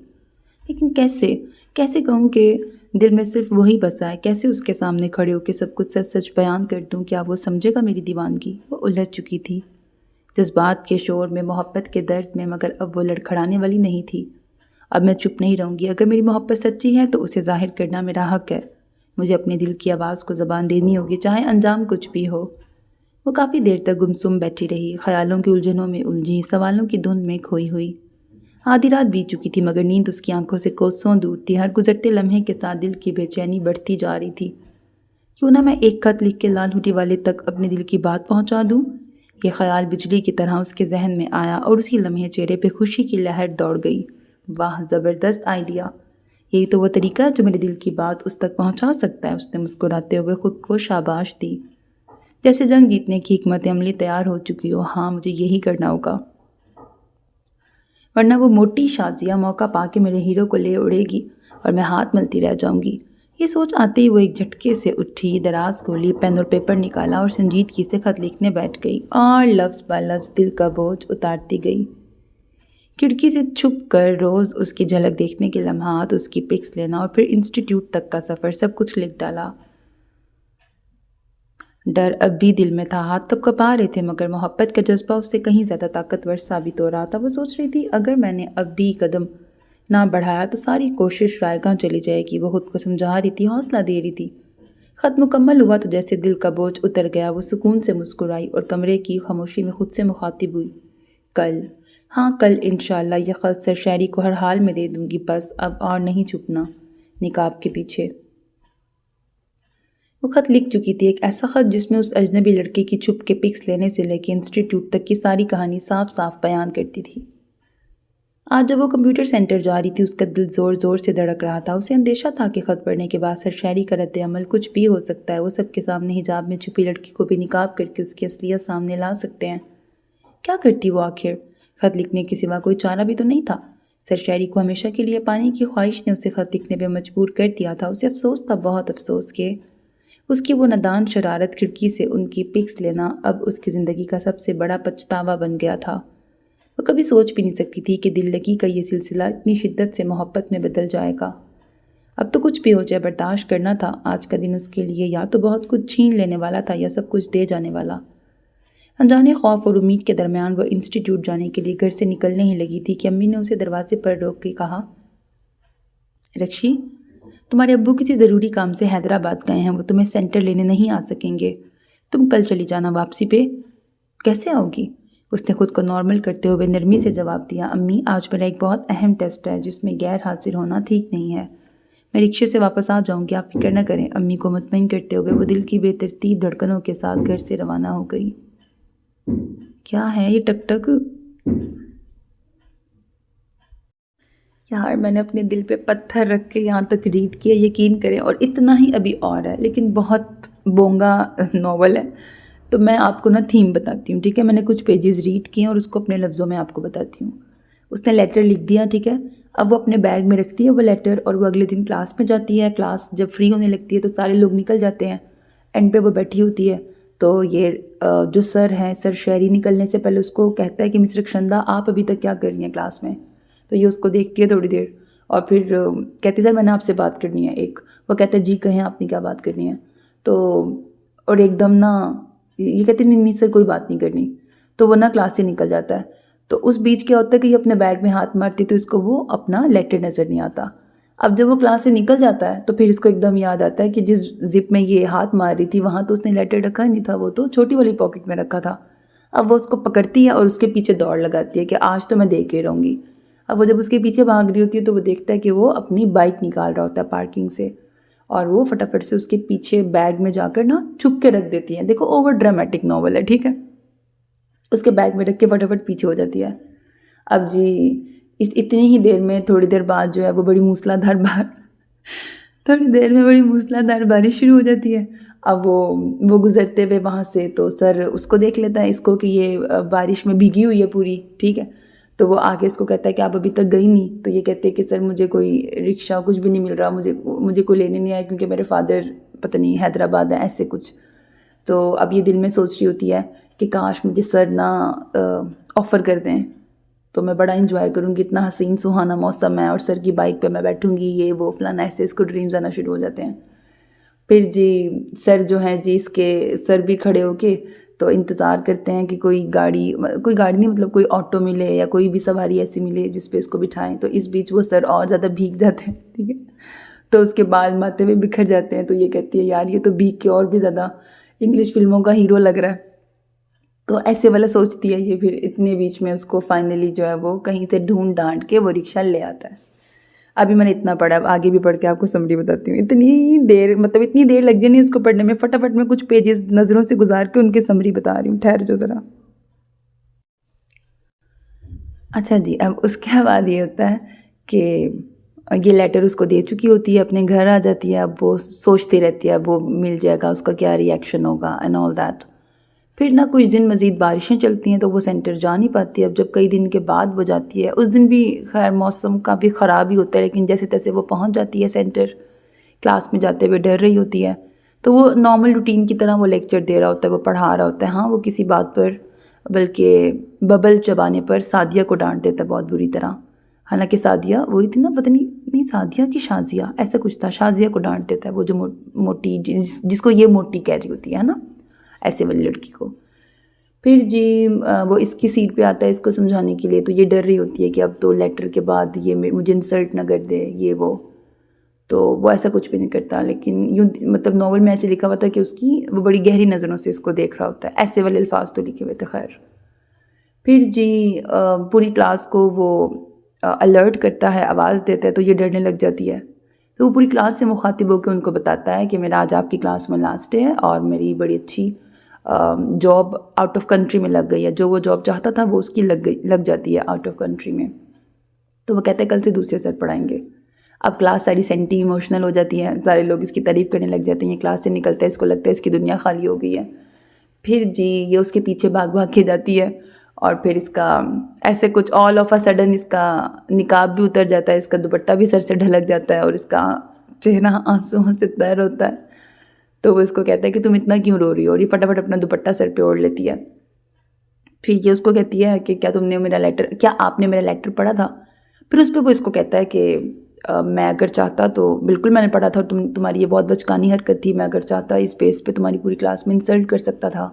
لیکن کیسے کہوں کہ دل میں صرف وہی بسا ہے؟ کیسے اس کے سامنے کھڑے ہو کے سب کچھ سچ سچ بیان کر دوں؟ کیا وہ سمجھے گا میری دیوانگی؟ وہ الجھ چکی تھی جذبات کے شور میں، محبت کے درد میں، مگر اب وہ لڑکھڑانے والی نہیں تھی۔ اب میں چپ نہیں رہوں گی۔ اگر میری محبت سچی ہے تو اسے ظاہر کرنا میرا حق ہے۔ مجھے اپنے دل کی آواز کو زبان دینی ہوگی، چاہے انجام کچھ بھی ہو۔ وہ کافی دیر تک گمسم بیٹھی رہی، خیالوں کی الجھنوں میں الجھی، سوالوں کی دھند میں کھوئی ہوئی۔ آدھی رات بیت چکی تھی، مگر نیند اس کی آنکھوں سے کوسوں دور تھی۔ ہر گزرتے لمحے کے ساتھ دل کی بے چینی بڑھتی جا رہی تھی۔ کیوں نہ میں ایک خط لکھ کے لال ہوٹی والے تک اپنے دل کی بات پہنچا دوں؟ یہ خیال بجلی کی طرح اس کے ذہن میں آیا، اور اسی لمحے چہرے پہ خوشی کی لہر دوڑ گئی۔ واہ، زبردست آئیڈیا! یہی تو وہ طریقہ ہے جو میرے دل کی بات اس تک پہنچا سکتا ہے۔ اس نے مسکراتے ہوئے خود کو شاباش دی، جیسے جنگ جیتنے کی حکمت عملی تیار ہو چکی ہو۔ ہاں، مجھے یہی کرنا ہوگا، ورنہ وہ موٹی شازیہ موقع پا کے میرے ہیرو کو لے اڑے گی اور میں ہاتھ ملتی رہ جاؤں گی۔ یہ سوچ آتے ہی وہ ایک جھٹکے سے اٹھی، دراز کھولی، پین اور پیپر نکالا اور سنجیدگی سے خط لکھنے بیٹھ گئی، اور لفظ بہ لفظ دل کا بوجھ اتارتی گئی۔ کھڑکی سے چھپ کر روز اس کی جھلک دیکھنے کے لمحات، اس کی پکس لینا، اور پھر انسٹیٹیوٹ تک کا سفر، سب کچھ لکھ ڈالا۔ ڈر اب بھی دل میں تھا، ہاتھ کب کپا رہے تھے، مگر محبت کا جذبہ اس سے کہیں زیادہ طاقتور ثابت ہو رہا تھا۔ وہ سوچ رہی تھی، اگر میں نے اب بھی قدم نہ بڑھایا تو ساری کوشش رائے گاں چلی جائے گی۔ وہ خود کو سمجھا رہی تھی، حوصلہ دے رہی تھی۔ خط مکمل ہوا تو جیسے دل کا بوجھ اتر گیا، وہ سکون سے مسکرائی اور کمرے کی خاموشی میں خود سے مخاطب ہوئی۔ کل، ہاں کل انشاءاللہ یہ خط سرشیری کو ہر حال میں دے دوں گی، بس اب اور نہیں چھپنا نقاب کے پیچھے۔ وہ خط لکھ چکی تھی، ایک ایسا خط جس میں اس اجنبی لڑکے کی چھپ کے پکس لینے سے لے کے انسٹیٹیوٹ تک کی ساری کہانی صاف صاف بیان کرتی تھی۔ آج جب وہ کمپیوٹر سینٹر جا رہی تھی، اس کا دل زور زور سے دھڑک رہا تھا۔ اسے اندیشہ تھا کہ خط پڑھنے کے بعد سرشیری کا رد عمل کچھ بھی ہو سکتا ہے۔ وہ سب کے سامنے حجاب میں چھپی لڑکی کو بھی نقاب کر کے اس کی اصلیت سامنے لا سکتے ہیں۔ کیا کرتی وہ آخر؟ خط لکھنے کے سوا کوئی چارہ بھی تو نہیں تھا۔ سرشیری کو ہمیشہ کے لیے پانے کی خواہش نے اسے خط لکھنے پہ مجبور کر دیا تھا۔ اسے افسوس تھا، بہت افسوس، کہ اس کی وہ نادان شرارت، کھڑکی سے ان کی پکس لینا، اب اس کی زندگی کا سب سے بڑا پچھتاوا بن گیا تھا۔ وہ کبھی سوچ بھی نہیں سکتی تھی کہ دل لگی کا یہ سلسلہ اتنی شدت سے محبت میں بدل جائے گا۔ اب تو کچھ بھی ہو جائے برداشت کرنا تھا۔ آج کا دن اس کے لیے یا تو بہت کچھ چھین لینے والا تھا یا سب کچھ دے جانے والا۔ انجانے خوف اور امید کے درمیان وہ انسٹیٹیوٹ جانے کے لیے گھر سے نکلنے ہی لگی تھی کہ امی نے اسے دروازے پر روک کے کہا، رکشی، تمہارے ابو کسی ضروری کام سے حیدرآباد گئے ہیں، وہ تمہیں سینٹر لینے نہیں آ سکیں گے، تم کل چلی جانا۔ واپسی پہ کیسے آؤ گی؟ اس نے خود کو نارمل کرتے ہوئے نرمی سے جواب دیا، امی آج میرا ایک بہت اہم ٹیسٹ ہے جس میں غیر حاضر ہونا ٹھیک نہیں ہے، میں رکشے سے واپس آ جاؤں گی، آپ فکر نہ کریں۔ امی کو مطمئن کرتے ہوئے وہ دل کی بے ترتیب دھڑکنوں کے ساتھ گھر سے روانہ ہو گئی۔ کیا ہے یہ ٹک ٹک؟ یار، میں نے اپنے دل پہ پتھر رکھ کے یہاں تک ریڈ کیا، یقین کریں، اور اتنا ہی ابھی اور ہے، لیکن بہت بونگا ناول ہے۔ تو میں آپ کو نا تھیم بتاتی ہوں، ٹھیک ہے؟ میں نے کچھ پیجز ریڈ کیے اور اس کو اپنے لفظوں میں آپ کو بتاتی ہوں۔ اس نے لیٹر لکھ دیا، ٹھیک ہے؟ اب وہ اپنے بیگ میں رکھتی ہے وہ لیٹر، اور وہ اگلے دن کلاس میں جاتی ہے۔ کلاس جب فری ہونے لگتی ہے تو سارے لوگ نکل جاتے ہیں، اینڈ پہ وہ بیٹھی ہوتی ہے۔ تو یہ جو سر ہیں، سر شہری، نکلنے سے پہلے اس کو کہتا ہے کہ مس رخشندہ آپ ابھی تک کیا کر رہی ہیں کلاس میں؟ تو یہ اس کو دیکھتی ہے تھوڑی دیر، اور پھر کہتی ہے سر میں نے آپ سے بات کرنی ہے ایک۔ وہ کہتا ہے جی کہیں، آپ نے کیا بات کرنی ہے؟ تو اور ایک دم نا یہ کہتی نہیں سر کوئی بات نہیں کرنی، تو وہ نا کلاس سے نکل جاتا ہے۔ تو اس بیچ کیا ہوتا ہے کہ یہ اپنے بیگ میں ہاتھ مارتی تو اس کو وہ اپنا لیٹر نظر نہیں آتا۔ اب جب وہ کلاس سے نکل جاتا ہے تو پھر اس کو ایک دم یاد آتا ہے کہ جس زپ میں یہ ہاتھ مار رہی تھی وہاں تو اس نے لیٹر رکھا نہیں تھا، وہ تو چھوٹی والی پاکٹ میں رکھا تھا۔ اب وہ اس کو پکڑتی ہے اور اس کے پیچھے دوڑ لگاتی ہے کہ آج تو میں دے کے رہوں گی۔ اب وہ جب اس کے پیچھے بھاگ رہی ہوتی ہے تو وہ دیکھتا ہے کہ وہ اپنی بائک نکال رہا ہوتا ہے پارکنگ سے، اور وہ فٹافٹ سے اس کے پیچھے بیگ میں جا کر نا چھپ کے رکھ دیتی ہیں۔ دیکھو اوور ڈرامیٹک ناول ہے، ٹھیک ہے؟ اس کے بیگ میں رکھ کے فٹافٹ پیچھے ہو جاتی ہے۔ اب جی اتنی ہی دیر میں، تھوڑی دیر بعد جو ہے وہ بڑی موسلا دھار بارش شروع ہو جاتی ہے، اب وہ گزرتے ہوئے وہاں سے تو سر اس کو دیکھ لیتا ہے اس کو کہ یہ بارش میں بھیگی ہوئی ہے پوری، ٹھیک ہے، تو وہ آگے اس کو کہتا ہے کہ آپ ابھی تک گئی نہیں، تو یہ کہتے ہیں کہ سر مجھے کوئی رکشہ کچھ بھی نہیں مل رہا، مجھے کوئی لینے نہیں آیا کیونکہ میرے فادر پتہ نہیں حیدرآباد ہیں، ایسے کچھ. تو اب یہ دل میں سوچ رہی ہوتی ہے کہ کاش مجھے سر نہ آفر کر دیں تو میں بڑا انجوائے کروں گی، اتنا حسین سہانا موسم ہے اور سر کی بائک پہ میں بیٹھوں گی، یہ وہ فلانا، ایسے اس کو ڈریمز آنا شروع ہو جاتے ہیں. پھر جی سر جو ہیں جی اس کے سر بھی کھڑے ہو کے تو انتظار کرتے ہیں کہ کوئی گاڑی نہیں، مطلب کوئی آٹو ملے یا کوئی بھی سواری ایسی ملے جس پہ اس کو بٹھائیں. تو اس بیچ وہ سر اور زیادہ بھیگ جاتے ہیں، ٹھیک ہے، تو اس کے بال ماتھے میں بکھر جاتے ہیں. تو یہ کہتی ہے یار یہ تو بھیگ کے اور بھی زیادہ انگلش فلموں کا ہیرو لگ رہا ہے. تو ایسے والا سوچتی ہے یہ. پھر اتنے بیچ میں اس کو فائنلی جو ہے وہ کہیں سے ڈھونڈ ڈانٹ کے وہ رکشہ لے آتا ہے. ابھی میں نے اتنا پڑھا، اب آگے بھی پڑھ کے آپ کو سمری بتاتی ہوں. اتنی دیر لگ جانی اس کو پڑھنے میں، فٹافٹ میں کچھ پیجز نظروں سے گزار کے ان کے سمری بتا رہی ہوں، ٹھہر جو ذرا. اچھا جی، اب اس کے بعد یہ ہوتا ہے کہ یہ لیٹر اس کو دے چکی ہوتی ہے، اپنے گھر آ جاتی ہے. اب وہ سوچتی رہتی ہے اب وہ مل جائے گا، اس کا کیا ری ایکشن ہوگا اینڈ آل دیٹ. پھر نہ کچھ دن مزید بارشیں چلتی ہیں تو وہ سینٹر جا نہیں پاتی. اب جب کئی دن کے بعد وہ جاتی ہے، اس دن بھی خیر موسم کافی خراب ہی ہوتا ہے، لیکن جیسے تیسے وہ پہنچ جاتی ہے سینٹر. کلاس میں جاتے ہوئے ڈر رہی ہوتی ہے تو وہ نارمل روٹین کی طرح وہ لیکچر دے رہا ہوتا ہے، وہ پڑھا رہا ہوتا ہے. ہاں وہ کسی بات پر بلکہ ببل چبانے پر سعدیہ کو ڈانٹ دیتا ہے بہت بری طرح. حالانکہ سعدیہ وہی تھی نا، پتہ نہیں سعدیہ کی شازیہ ایسا کچھ تھا، شازیہ کو ڈانٹ دیتا ہے، وہ جو موٹی جس کو یہ موٹی کہہ رہی ہوتی ہے نا، ایسے والی لڑکی کو. پھر جی وہ اس کی سیٹ پہ آتا ہے اس کو سمجھانے کے لیے. تو یہ ڈر رہی ہوتی ہے کہ اب تو لیٹر کے بعد یہ مجھے انسلٹ نہ کر دے یہ وہ. تو وہ ایسا کچھ بھی نہیں کرتا، لیکن یوں مطلب ناول میں ایسے لکھا ہوا تھا کہ اس کی وہ بڑی گہری نظروں سے اس کو دیکھ رہا ہوتا ہے، ایسے والے الفاظ تو لکھے ہوئے تھے. خیر پھر جی پوری کلاس کو وہ الرٹ کرتا ہے، آواز دیتا ہے، تو یہ ڈرنے لگ جاتی ہے. تو وہ پوری کلاس سے مخاطب ہو کے ان کو بتاتا ہے کہ میرا آج آپ کی کلاس میں لاسٹ ڈے ہے اور میری بڑی اچھی جاب آؤٹ آف کنٹری میں لگ گئی ہے. جو وہ جاب چاہتا تھا وہ اس کی لگ جاتی ہے آؤٹ آف کنٹری میں. تو وہ کہتے ہیں کل سے دوسرے سر پڑھائیں گے. اب کلاس ساری سینٹی ایموشنل ہو جاتی ہے، سارے لوگ اس کی تعریف کرنے لگ جاتے ہیں. یہ کلاس سے نکلتا ہے اس کو لگتا ہے اس کی دنیا خالی ہو گئی ہے. پھر جی یہ اس کے پیچھے بھاگ کے جاتی ہے اور پھر اس کا ایسے کچھ آل آف اے سڈن اس کا نقاب بھی اتر جاتا ہے، اس کا دوپٹہ بھی سر سے ڈھلک جاتا ہے اور اس کا چہرہ آنسوؤں سے تر ہوتا ہے. تو وہ اس کو کہتا ہے کہ تم اتنا کیوں رو رہی ہو، اور یہ فٹافٹ اپنا دوپٹہ سر پہ اوڑھ لیتی ہے. پھر یہ اس کو کہتی ہے کہ کیا آپ نے میرا لیٹر پڑھا تھا. پھر اس پہ وہ اس کو کہتا ہے کہ میں اگر چاہتا تو بالکل میں نے پڑھا تھا، اور تمہاری یہ بہت بچکانی حرکت تھی، میں اگر چاہتا اس بیس پہ تمہاری پوری کلاس میں انسلٹ کر سکتا تھا،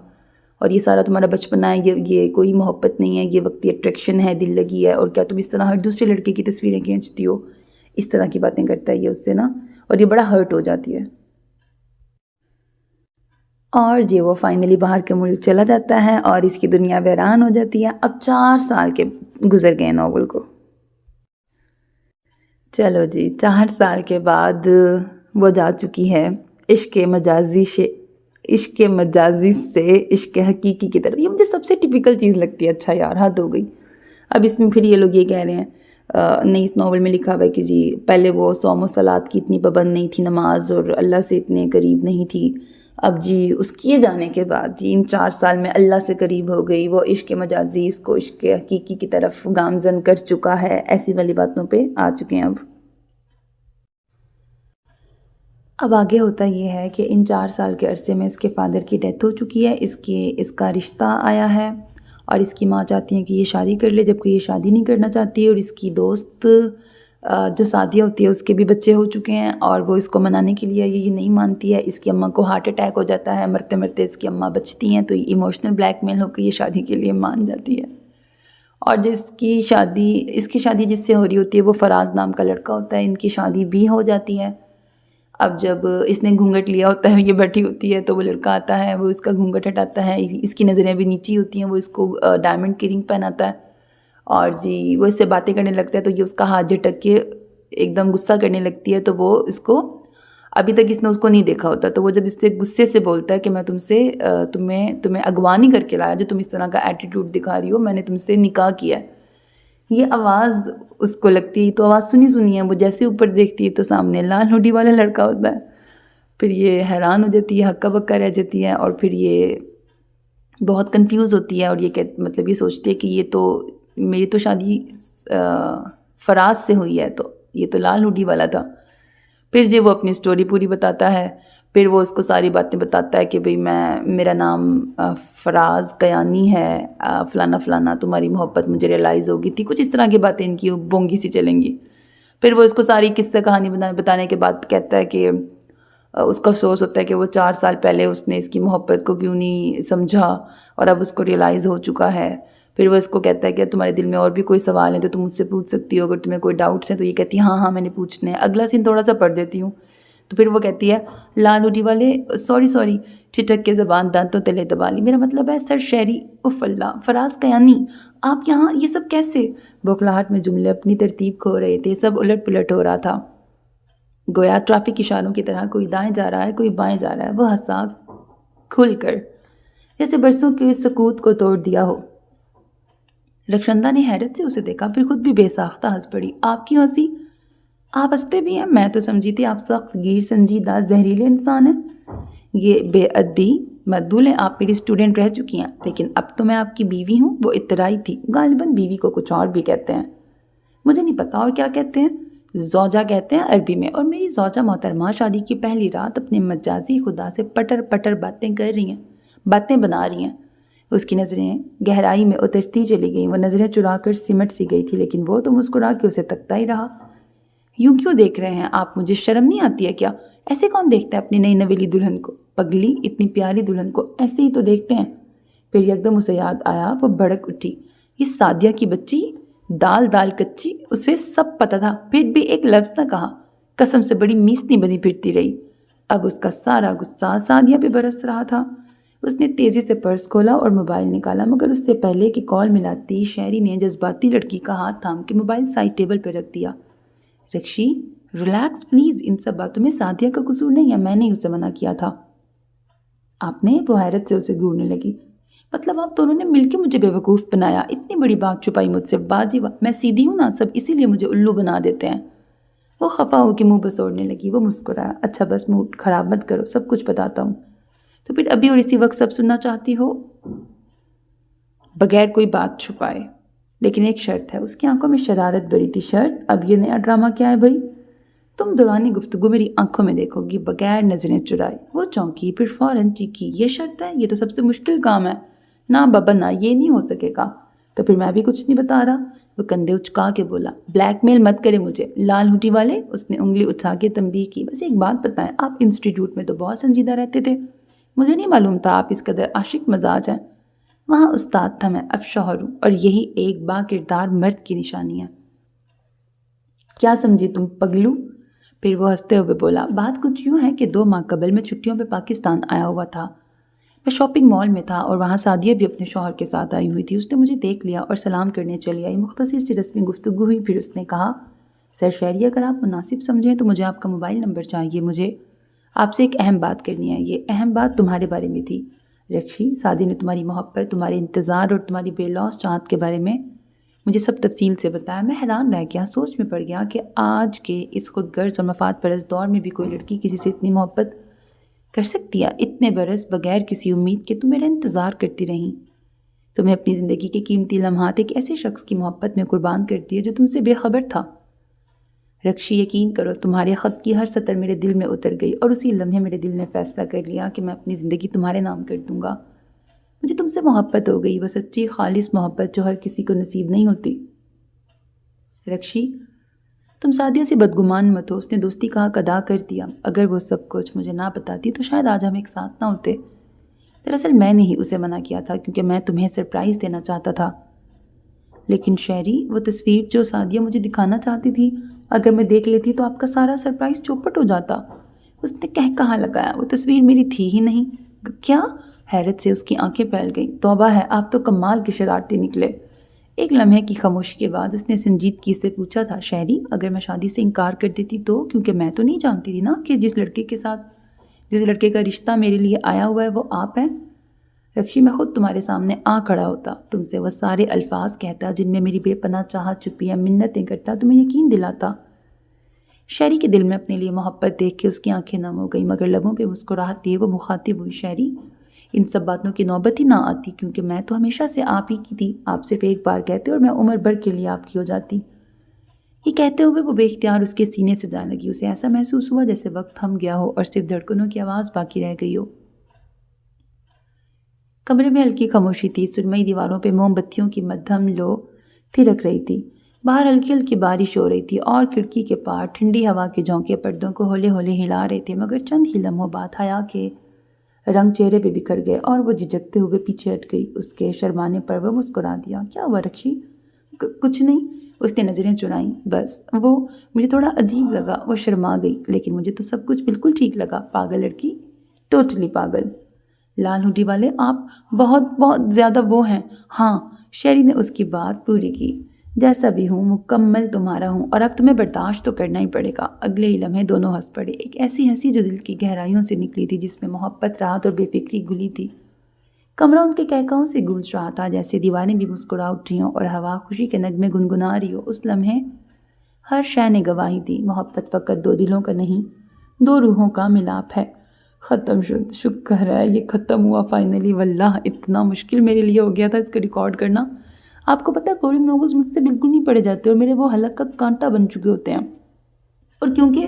اور یہ سارا تمہارا بچپنا ہے، یہ کوئی محبت نہیں ہے، یہ وقتی اٹریکشن ہے، دل لگی ہے، اور کیا تم اس طرح ہر دوسرے لڑکے کی تصویریں کھینچتی ہو. اس طرح کی باتیں کرتا ہے یہ اس سے نا، اور یہ بڑا ہرٹ ہو جاتی ہے. اور جی وہ فائنلی باہر کے ملک چلا جاتا ہے اور اس کی دنیا ویران ہو جاتی ہے. اب 4 سال کے گزر گئے ناول کو. چلو جی 4 سال کے بعد وہ جا چکی ہے عشق مجازی سے عشق حقیقی کی طرف. یہ مجھے سب سے ٹپیکل چیز لگتی ہے. اچھا یار حد ہو گئی. اب اس میں پھر یہ لوگ یہ کہہ رہے ہیں، نہیں اس ناول میں لکھا ہوا ہے کہ جی پہلے وہ صوم و صلات کی اتنی پابند نہیں تھی، نماز اور اللہ سے اتنے قریب نہیں تھی. اب جی اس کیے جانے کے بعد جی ان 4 سال میں اللہ سے قریب ہو گئی، وہ عشق مجازی اس کو عشق حقیقی کی طرف گامزن کر چکا ہے. ایسی والی باتوں پہ آ چکے ہیں. اب آگے ہوتا یہ ہے کہ ان 4 سال کے عرصے میں اس کے فادر کی ڈیتھ ہو چکی ہے، اس کا رشتہ آیا ہے اور اس کی ماں چاہتی ہیں کہ یہ شادی کر لے، جبکہ یہ شادی نہیں کرنا چاہتی. اور اس کی دوست جو سعدیہ ہوتی ہے اس کے بھی بچے ہو چکے ہیں، اور وہ اس کو منانے کے لیے یہ نہیں مانتی ہے. اس کی اماں کو ہارٹ اٹیک ہو جاتا ہے، مرتے مرتے اس کی اماں بچتی ہیں، تو یہ ایموشنل بلیک میل ہو کے یہ شادی کے لیے مان جاتی ہے. اور اس کی شادی جس سے ہو رہی ہوتی ہے وہ فراز نام کا لڑکا ہوتا ہے. ان کی شادی بھی ہو جاتی ہے. اب جب اس نے گھونگھٹ لیا ہوتا ہے، یہ بیٹھی ہوتی ہے، تو وہ لڑکا آتا ہے، وہ اس کا گھونگھٹ ہٹاتا ہے. اس کی نظریں بھی نیچی ہوتی ہیں، وہ اس کو ڈائمنڈ کی رنگ پہناتا ہے اور جی وہ اس سے باتیں کرنے لگتا ہے. تو یہ اس کا ہاتھ جھٹک کے ایک دم غصہ کرنے لگتی ہے. تو وہ اس کو ابھی تک اس نے اس کو نہیں دیکھا ہوتا. تو وہ جب اس سے غصے سے بولتا ہے کہ میں تمہیں اغوا نہیں کر کے لایا جو تم اس طرح کا ایٹیٹیوڈ دکھا رہی ہو، میں نے تم سے نکاح کیا ہے. یہ آواز اس کو لگتی ہے، تو آواز سنی ہے. وہ جیسے اوپر دیکھتی ہے تو سامنے لال ہوڈی والا لڑکا ہوتا ہے. پھر یہ حیران ہو جاتی ہے، ہکا بکا رہ جاتی ہے، اور پھر یہ بہت کنفیوز ہوتی ہے، اور یہ مطلب یہ سوچتی ہے کہ یہ تو میری تو شادی فراز سے ہوئی ہے، تو یہ تو لال ہڈی والا تھا۔ پھر جب وہ اپنی سٹوری پوری بتاتا ہے، پھر وہ اس کو ساری باتیں بتاتا ہے کہ بھئی میرا نام فراز کیانی ہے، فلانا فلانا، تمہاری محبت مجھے ریئلائز ہوگی تھی، کچھ اس طرح کی باتیں ان کی بونگی سی چلیں گی۔ پھر وہ اس کو ساری قصہ کہانی بتانے کے بعد کہتا ہے کہ اس کو افسوس ہوتا ہے کہ وہ 4 سال پہلے اس نے اس کی محبت کو کیوں نہیں سمجھا، اور اب اس کو ریئلائز ہو چکا ہے۔ پھر وہ اس کو کہتا ہے کہ تمہارے دل میں اور بھی کوئی سوال ہیں تو تم مجھ سے پوچھ سکتی ہو، اگر تمہیں کوئی ڈاؤٹس ہیں تو یہ کہتی ہے ہاں میں نے پوچھنے ہیں۔ اگلا سین تھوڑا سا پڑھ دیتی ہوں۔ تو پھر وہ کہتی ہے لال ہڈی والے سوری ٹھٹک کے زبان دانتوں تلے دبا لی، میرا مطلب ہے سر شہری، اف اللہ، فراز کیانی آپ یہاں، یہ سب کیسے؟ بوکھلاہٹ میں جملے اپنی ترتیب کھو رہے تھے، سب الٹ پلٹ ہو رہا تھا، گویا ٹریفک اشاروں کی طرح کوئی دائیں جا رہا ہے کوئی بائیں جا رہا ہے۔ وہ ہنسا کھل کر، جیسے برسوں کے سکوت کو توڑ دیا ہو۔ رخشندہ نے حیرت سے اسے دیکھا، پھر خود بھی بے ساختہ ہنس پڑی۔ آپ کی ہنسی؟ آپ ہنستے بھی ہیں؟ میں تو سمجھی تھی آپ سخت گیر سنجیدہ زہریلے انسان ہیں۔ یہ بے ادبی مت بھولیں، آپ میری اسٹوڈنٹ رہ چکی ہیں، لیکن اب تو میں آپ کی بیوی ہوں۔ وہ اطرائی تھی، غالباً بیوی کو کچھ اور بھی کہتے ہیں، مجھے نہیں پتا اور کیا کہتے ہیں، زوجہ کہتے ہیں عربی میں، اور میری زوجہ محترمہ شادی کی پہلی رات اپنے مجازی خدا سے پٹر پٹر باتیں کر رہی ہیں، باتیں بنا رہی ہیں۔ اس کی نظریں گہرائی میں اترتی چلی گئیں، وہ نظریں چرا کر سمٹ سی گئی تھی، لیکن وہ تو مسکرا کے اسے تکتا ہی رہا۔ یوں کیوں دیکھ رہے ہیں آپ مجھے؟ شرم نہیں آتی ہے کیا؟ ایسے کون دیکھتا ہے اپنی نئی نویلی دلہن کو؟ پگلی، اتنی پیاری دلہن کو ایسے ہی تو دیکھتے ہیں۔ پھر یکدم اسے یاد آیا، وہ بھڑک اٹھی، یہ سعدیہ کی بچی، دال کچی، اسے سب پتہ تھا، پھر بھی ایک لفظ نہ کہا، قسم سے بڑی میسنی بنی پھرتی رہی۔ اب اس کا سارا غصہ سعدیہ پہ برس رہا تھا۔ اس نے تیزی سے پرس کھولا اور موبائل نکالا، مگر اس سے پہلے کہ کال ملاتی شہری نے جذباتی لڑکی کا ہاتھ تھام کے موبائل سائڈ ٹیبل پہ رکھ دیا۔ رکشی ریلیکس پلیز، ان سب باتوں میں سعدیہ کا قصور نہیں ہے، میں نے اسے منع کیا تھا۔ آپ نے؟ وہ حیرت سے اسے گھورنے لگی۔ مطلب آپ دونوں نے مل کے مجھے بیوقوف بنایا، اتنی بڑی بات چھپائی مجھ سے، باجی واہ، میں سیدھی ہوں نا، سب اسی لیے مجھے الو بنا دیتے ہیں۔ وہ خفا ہو کے منہ بسوڑنے لگی۔ وہ مسکرایا، اچھا بس موڈ خراب مت کرو، سب کچھ بتاتا ہوں۔ تو پھر ابھی اور اسی وقت سب سننا چاہتی ہو؟ بغیر کوئی بات چھپائے، لیکن ایک شرط ہے۔ اس کی آنکھوں میں شرارت بھری تھی۔ شرط؟ اب یہ نیا ڈرامہ کیا ہے بھائی؟ تم دورانی گفتگو میری آنکھوں میں دیکھو گی بغیر نظریں چرائے۔ وہ چونکی، پھر فوراً چیخی، یہ شرط ہے؟ یہ تو سب سے مشکل کام ہے۔ نہ بابا نہ، یہ نہیں ہو سکے گا۔ تو پھر میں بھی کچھ نہیں بتا رہا۔ وہ کندھے اچکا کے بولا، بلیک میل مت کرے مجھے لال ہٹی والے۔ اس نے انگلی اٹھا کے تنبیہ کی، بس ایک بات بتائیں، آپ انسٹیٹیوٹ میں تو بہت سنجیدہ رہتے تھے، مجھے نہیں معلوم تھا آپ اس قدر عاشق مزاج ہیں۔ وہاں استاد تھا میں، اب شوہر ہوں، اور یہی ایک با کردار مرد کی نشانی ہے۔ کیا سمجھی تم پگلو؟ پھر وہ ہنستے ہوئے بولا، بات کچھ یوں ہے کہ 2 ماہ قبل میں چھٹیوں پہ پاکستان آیا ہوا تھا۔ میں شاپنگ مال میں تھا اور وہاں سعدیہ بھی اپنے شوہر کے ساتھ آئی ہوئی تھی۔ اس نے مجھے دیکھ لیا اور سلام کرنے چلی آئی۔ مختصر سی رسمی گفتگو ہوئی، پھر اس نے کہا، سر شہری اگر آپ مناسب سمجھیں تو مجھے آپ کا موبائل نمبر چاہیے، مجھے آپ سے ایک اہم بات کرنی ہے۔ یہ اہم بات تمہارے بارے میں تھی رکشی۔ سعدیہ نے تمہاری محبت، تمہارے انتظار اور تمہاری بے لوث چاہت کے بارے میں مجھے سب تفصیل سے بتایا۔ میں حیران رہ گیا، سوچ میں پڑ گیا کہ آج کے اس خود غرض اور مفاد پرست دور میں بھی کوئی لڑکی کسی سے اتنی محبت کر سکتی ہے، اتنے برس بغیر کسی امید کہ تم میرا انتظار کرتی رہیں۔ تمہیں اپنی زندگی کے قیمتی لمحات ایک ایسے شخص کی محبت میں قربان کر دیے جو تم سے بے خبر تھا۔ رکشی یقین کرو، تمہارے خط کی ہر سطر میرے دل میں اتر گئی، اور اسی لمحے میرے دل نے فیصلہ کر لیا کہ میں اپنی زندگی تمہارے نام کر دوں گا۔ مجھے تم سے محبت ہو گئی، وہ سچی خالص محبت جو ہر کسی کو نصیب نہیں ہوتی۔ رکشی تم سعدیہ سے بدگمان مت ہو، اس نے دوستی کا حق ادا کر دیا۔ اگر وہ سب کچھ مجھے نہ بتاتی تو شاید آج ہم ایک ساتھ نہ ہوتے۔ دراصل میں نے ہی اسے منع کیا تھا کیونکہ میں تمہیں سرپرائز دینا چاہتا تھا۔ لیکن شہری، وہ تصویر جو سعدیہ مجھے دکھانا چاہتی تھی، اگر میں دیکھ لیتی تو آپ کا سارا سرپرائز چوپٹ ہو جاتا۔ اس نے کہاں لگایا، وہ تصویر میری تھی ہی نہیں۔ کیا؟ حیرت سے اس کی آنکھیں پھیل گئیں۔ توبہ ہے، آپ تو کمال کے شرارتی نکلے۔ ایک لمحے کی خاموشی کے بعد اس نے سنجیدگی سے پوچھا تھا، شہری اگر میں شادی سے انکار کر دیتی تو؟ کیونکہ میں تو نہیں جانتی تھی نا کہ جس لڑکے کا رشتہ میرے لیے آیا ہوا ہے وہ آپ ہیں۔ رکشی میں خود تمہارے سامنے کھڑا ہوتا، تم سے وہ سارے الفاظ کہتا جن میں میری بے پناہ چاہت چھپی ہے، منتیں کرتا، تمہیں یقین دلاتا۔ شہری کے دل میں اپنے لیے محبت دیکھ کے اس کی آنکھیں نم ہو گئی، مگر لبوں پہ مسکراہٹ لیے وہ مخاطب ہوئی، شہری ان سب باتوں کی نوبت ہی نہ آتی، کیونکہ میں تو ہمیشہ سے آپ ہی کی تھی، آپ صرف ایک بار کہتے اور میں عمر بھر کے لیے آپ کی ہو جاتی۔ یہ کہتے ہوئے وہ بے اختیار اس کے سینے سے جا لگی، اسے ایسا محسوس ہوا جیسے وقت تھم گیا ہو اور صرف دھڑکنوں کی آواز باقی رہ گئی ہو۔ کمرے میں ہلکی خاموشی تھی، سرمئی دیواروں پہ موم بتیوں کی مدھم لو تھرک رہی تھی، باہر ہلکی ہلکی بارش ہو رہی تھی اور کھڑکی کے پار ٹھنڈی ہوا کے جھونکے پردوں کو ہولے ہولے ہلا رہے تھے، مگر چند ہی لمحوں بعد حیا کے رنگ چہرے پہ بکھر گئے اور وہ جھجکتے ہوئے پیچھے ہٹ گئی۔ اس کے شرمانے پر وہ مسکرا دیا۔ کیا ہوا رکشی؟ کچھ نہیں، اس نے نظریں چرائیں، بس وہ مجھے تھوڑا عجیب لگا۔ وہ شرما گئی، لیکن مجھے تو سب کچھ بالکل ٹھیک لگا۔ پاگل لڑکی، ٹوٹلی پاگل۔ لال ہوڈی والے آپ بہت زیادہ وہ ہیں۔ ہاں، شہری نے اس کی بات پوری کی۔ جیسا بھی ہوں مکمل تمہارا ہوں، اور اب تمہیں برداشت تو کرنا ہی پڑے گا۔ اگلے ہی لمحے دونوں ہنس پڑے، ایک ایسی ہنسی جو دل کی گہرائیوں سے نکلی تھی، جس میں محبت، راحت اور بے فکری گھلی تھی۔ کمرہ ان کے کہکہوں سے گونج رہا تھا، جیسے دیواریں بھی مسکرا اٹھی ہوں اور ہوا خوشی کے نغمے گنگنا رہی ہو۔ اس لمحے ہر شے نے گواہی دی، محبت فقط دو دلوں کا نہیں، دو روحوں کا ملاپ ہے۔ ختم شد، شکر ہے یہ ختم ہوا فائنلی۔ واللہ اتنا مشکل میرے لیے ہو گیا تھا اس کو ریکارڈ کرنا۔ آپ کو پتہ ہے بورنگ ناولز مجھ سے بالکل نہیں پڑھے جاتے اور میرے وہ حلق کا کانٹا بن چکے ہوتے ہیں، اور کیونکہ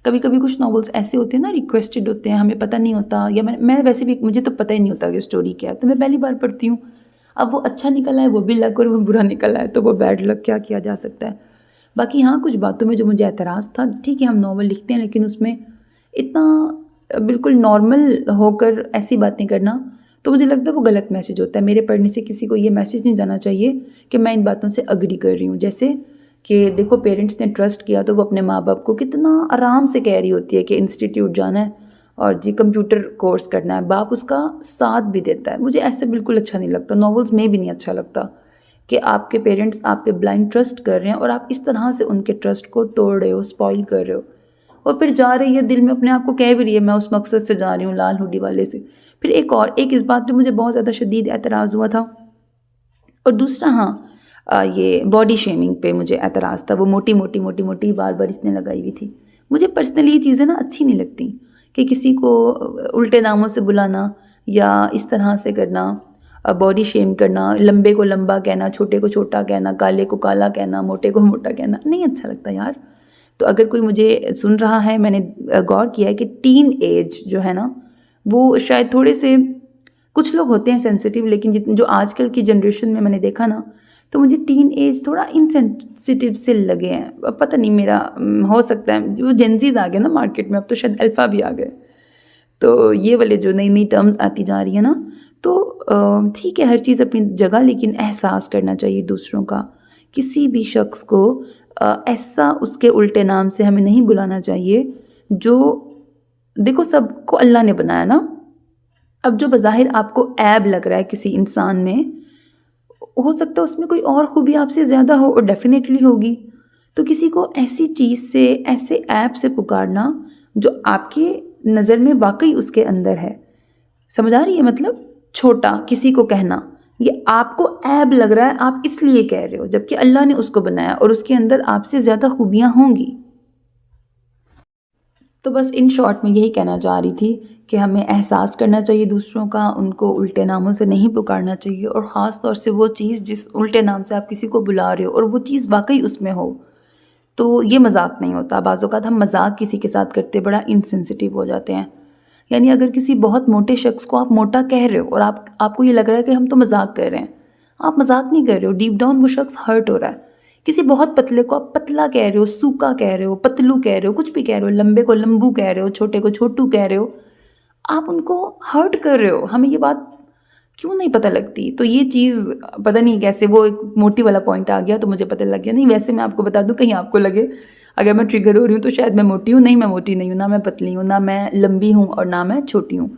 کبھی کبھی کچھ ناولز ایسے ہوتے ہیں نا، ریکویسٹڈ ہوتے ہیں، ہمیں پتہ نہیں ہوتا، یا میں ویسے بھی مجھے تو پتہ ہی نہیں ہوتا کہ اسٹوری کیا ہے، تو میں پہلی بار پڑھتی ہوں۔ اب وہ اچھا نکل آئے وہ بھی لک، اور وہ برا نکل آئے تو وہ بیڈ لک، کیا جا سکتا ہے۔ باقی ہاں، کچھ باتوں میں جو مجھے اعتراض تھا، ٹھیک ہے ہم ناول لکھتے ہیں لیکن اس میں اتنا بالکل نارمل ہو کر ایسی باتیں کرنا، تو مجھے لگتا ہے وہ غلط میسیج ہوتا ہے۔ میرے پڑھنے سے کسی کو یہ میسیج نہیں جانا چاہیے کہ میں ان باتوں سے اگری کر رہی ہوں، جیسے کہ دیکھو پیرنٹس نے ٹرسٹ کیا تو وہ اپنے ماں باپ کو کتنا آرام سے کہہ رہی ہوتی ہے کہ انسٹیٹیوٹ جانا ہے اور جی کمپیوٹر کورس کرنا ہے، باپ اس کا ساتھ بھی دیتا ہے۔ مجھے ایسے بالکل اچھا نہیں لگتا، ناولز میں بھی نہیں اچھا لگتا کہ آپ کے پیرنٹس آپ پہ بلائنڈ ٹرسٹ کر رہے ہیں اور آپ اس طرح سے ان کے ٹرسٹ کو توڑ رہے ہو، سپوائل کر رہے ہو، اور پھر جا رہی ہے دل میں اپنے آپ کو کہہ بھی رہی ہے میں اس مقصد سے جا رہی ہوں لال ہوڈی والے سے۔ پھر ایک اس بات پہ مجھے بہت زیادہ شدید اعتراض ہوا تھا، اور دوسرا ہاں یہ باڈی شیمنگ پہ مجھے اعتراض تھا، وہ موٹی بار اس نے لگائی ہوئی تھی۔ مجھے پرسنلی یہ چیزیں نا اچھی نہیں لگتی کہ کسی کو الٹے ناموں سے بلانا یا اس طرح سے کرنا، باڈی شیم کرنا، لمبے کو لمبا کہنا، چھوٹے کو چھوٹا کہنا، کالے کو کالا کہنا، موٹے کو موٹا کہنا، نہیں اچھا لگتا یار۔ تو اگر کوئی مجھے سن رہا ہے، میں نے غور کیا ہے کہ ٹین ایج جو ہے نا وہ شاید تھوڑے سے، کچھ لوگ ہوتے ہیں سینسیٹیو، لیکن جو آج کل کی جنریشن میں نے دیکھا نا، تو مجھے ٹین ایج تھوڑا انسینسیٹیو سے لگے ہیں۔ پتہ نہیں میرا ہو سکتا ہے، وہ جنزیز آ گئے نا مارکیٹ میں، اب تو شاید الفا بھی آ گئے، تو یہ والے جو نئی ٹرمز آتی جا رہی ہیں نا، تو ٹھیک ہے ہر چیز اپنی جگہ، لیکن احساس کرنا چاہیے دوسروں کا۔ کسی بھی شخص کو ایسا اس کے الٹے نام سے ہمیں نہیں بلانا چاہیے جو، دیکھو سب کو اللہ نے بنایا نا، اب جو بظاہر آپ کو عیب لگ رہا ہے کسی انسان میں، ہو سکتا ہے اس میں کوئی اور خوبی آپ سے زیادہ ہو، اور ڈیفینیٹلی ہوگی۔ تو کسی کو ایسی چیز سے، ایسے عیب سے پکارنا جو آپ کے نظر میں واقعی اس کے اندر ہے، سمجھ آ رہی ہے مطلب؟ چھوٹا کسی کو کہنا، یہ آپ کو عیب لگ رہا ہے، آپ اس لیے کہہ رہے ہو، جبکہ اللہ نے اس کو بنایا اور اس کے اندر آپ سے زیادہ خوبیاں ہوں گی۔ تو بس ان شارٹ میں یہی کہنا چاہ رہی تھی کہ ہمیں احساس کرنا چاہیے دوسروں کا، ان کو الٹے ناموں سے نہیں پکارنا چاہیے، اور خاص طور سے وہ چیز جس الٹے نام سے آپ کسی کو بلا رہے ہو اور وہ چیز واقعی اس میں ہو، تو یہ مذاق نہیں ہوتا۔ بعض اوقات ہم مذاق کسی کے ساتھ کرتے بڑا انسینسیٹیو ہو جاتے ہیں، یعنی اگر کسی بہت موٹے شخص کو آپ موٹا کہہ رہے ہو اور آپ کو یہ لگ رہا ہے کہ ہم تو مذاق کر رہے ہیں، آپ مذاق نہیں کر رہے ہو، ڈیپ ڈاؤن وہ شخص ہرٹ ہو رہا ہے۔ کسی بہت پتلے کو آپ پتلا کہہ رہے ہو، سوکھا کہہ رہے ہو، پتلو کہہ رہے ہو، کچھ بھی کہہ رہے ہو، لمبے کو لمبو کہہ رہے ہو، چھوٹے کو چھوٹو کہہ رہے ہو، آپ ان کو ہرٹ کر رہے ہو۔ ہمیں یہ بات کیوں نہیں پتہ لگتی؟ تو یہ چیز پتہ نہیں کیسے وہ ایک موٹی والا پوائنٹ آ گیا تو مجھے پتہ لگ گیا۔ نہیں ویسے میں آپ کو بتا دوں، کہیں آپ کو لگے اگر میں ٹریگر ہو رہی ہوں تو شاید میں موٹی ہوں، نہیں میں موٹی نہیں ہوں، نہ میں پتلی ہوں، نہ میں لمبی ہوں اور نہ میں چھوٹی ہوں۔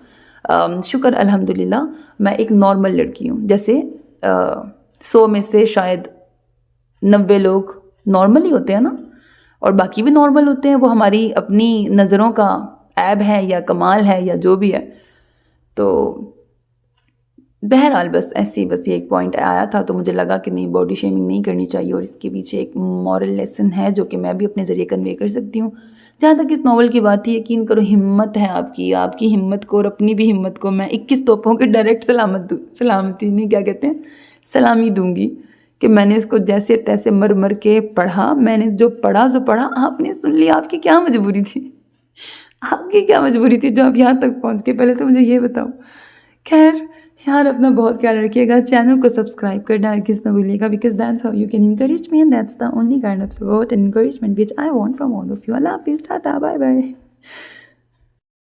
شکر الحمدللہ میں ایک نارمل لڑکی ہوں، جیسے 100 میں سے شاید 90 لوگ نارمل ہی ہوتے ہیں نا، اور باقی بھی نارمل ہوتے ہیں، وہ ہماری اپنی نظروں کا عیب ہے یا کمال ہے یا جو بھی ہے۔ تو بہرحال بس ایسے ہی بس یہ ایک پوائنٹ آیا تھا تو مجھے لگا کہ نہیں باڈی شیمنگ نہیں کرنی چاہیے اور اس کے پیچھے ایک مورل لیسن ہے جو کہ میں بھی اپنے ذریعے کنوے کر سکتی ہوں. جہاں تک اس ناول کی بات تھی یقین کرو ہمت ہے آپ کی ہمت کو اور اپنی بھی ہمت کو میں 21 توپوں کے ڈائریکٹ سلامتی نہیں کیا کہتے ہیں سلامی دوں گی کہ میں نے اس کو جیسے تیسے مر کے پڑھا. میں نے جو پڑھا سو پڑھا. آپ نے سن لیا. آپ کی کیا مجبوری تھی؟ آپ کی کیا مجبوری تھی جو آپ یہاں تک پہنچ کے؟ پہلے تو مجھے یہ بتاؤ. خیر یار اپنا بہت خیال رکھیے گا. چینل کو سبسکرائب کرنا ہرگز نہ بھولیے گا because that's how you can encourage me and that's the only kind of support and encouragement which I want from all of you. اللہ حافظ. ٹاٹا. Bye bye.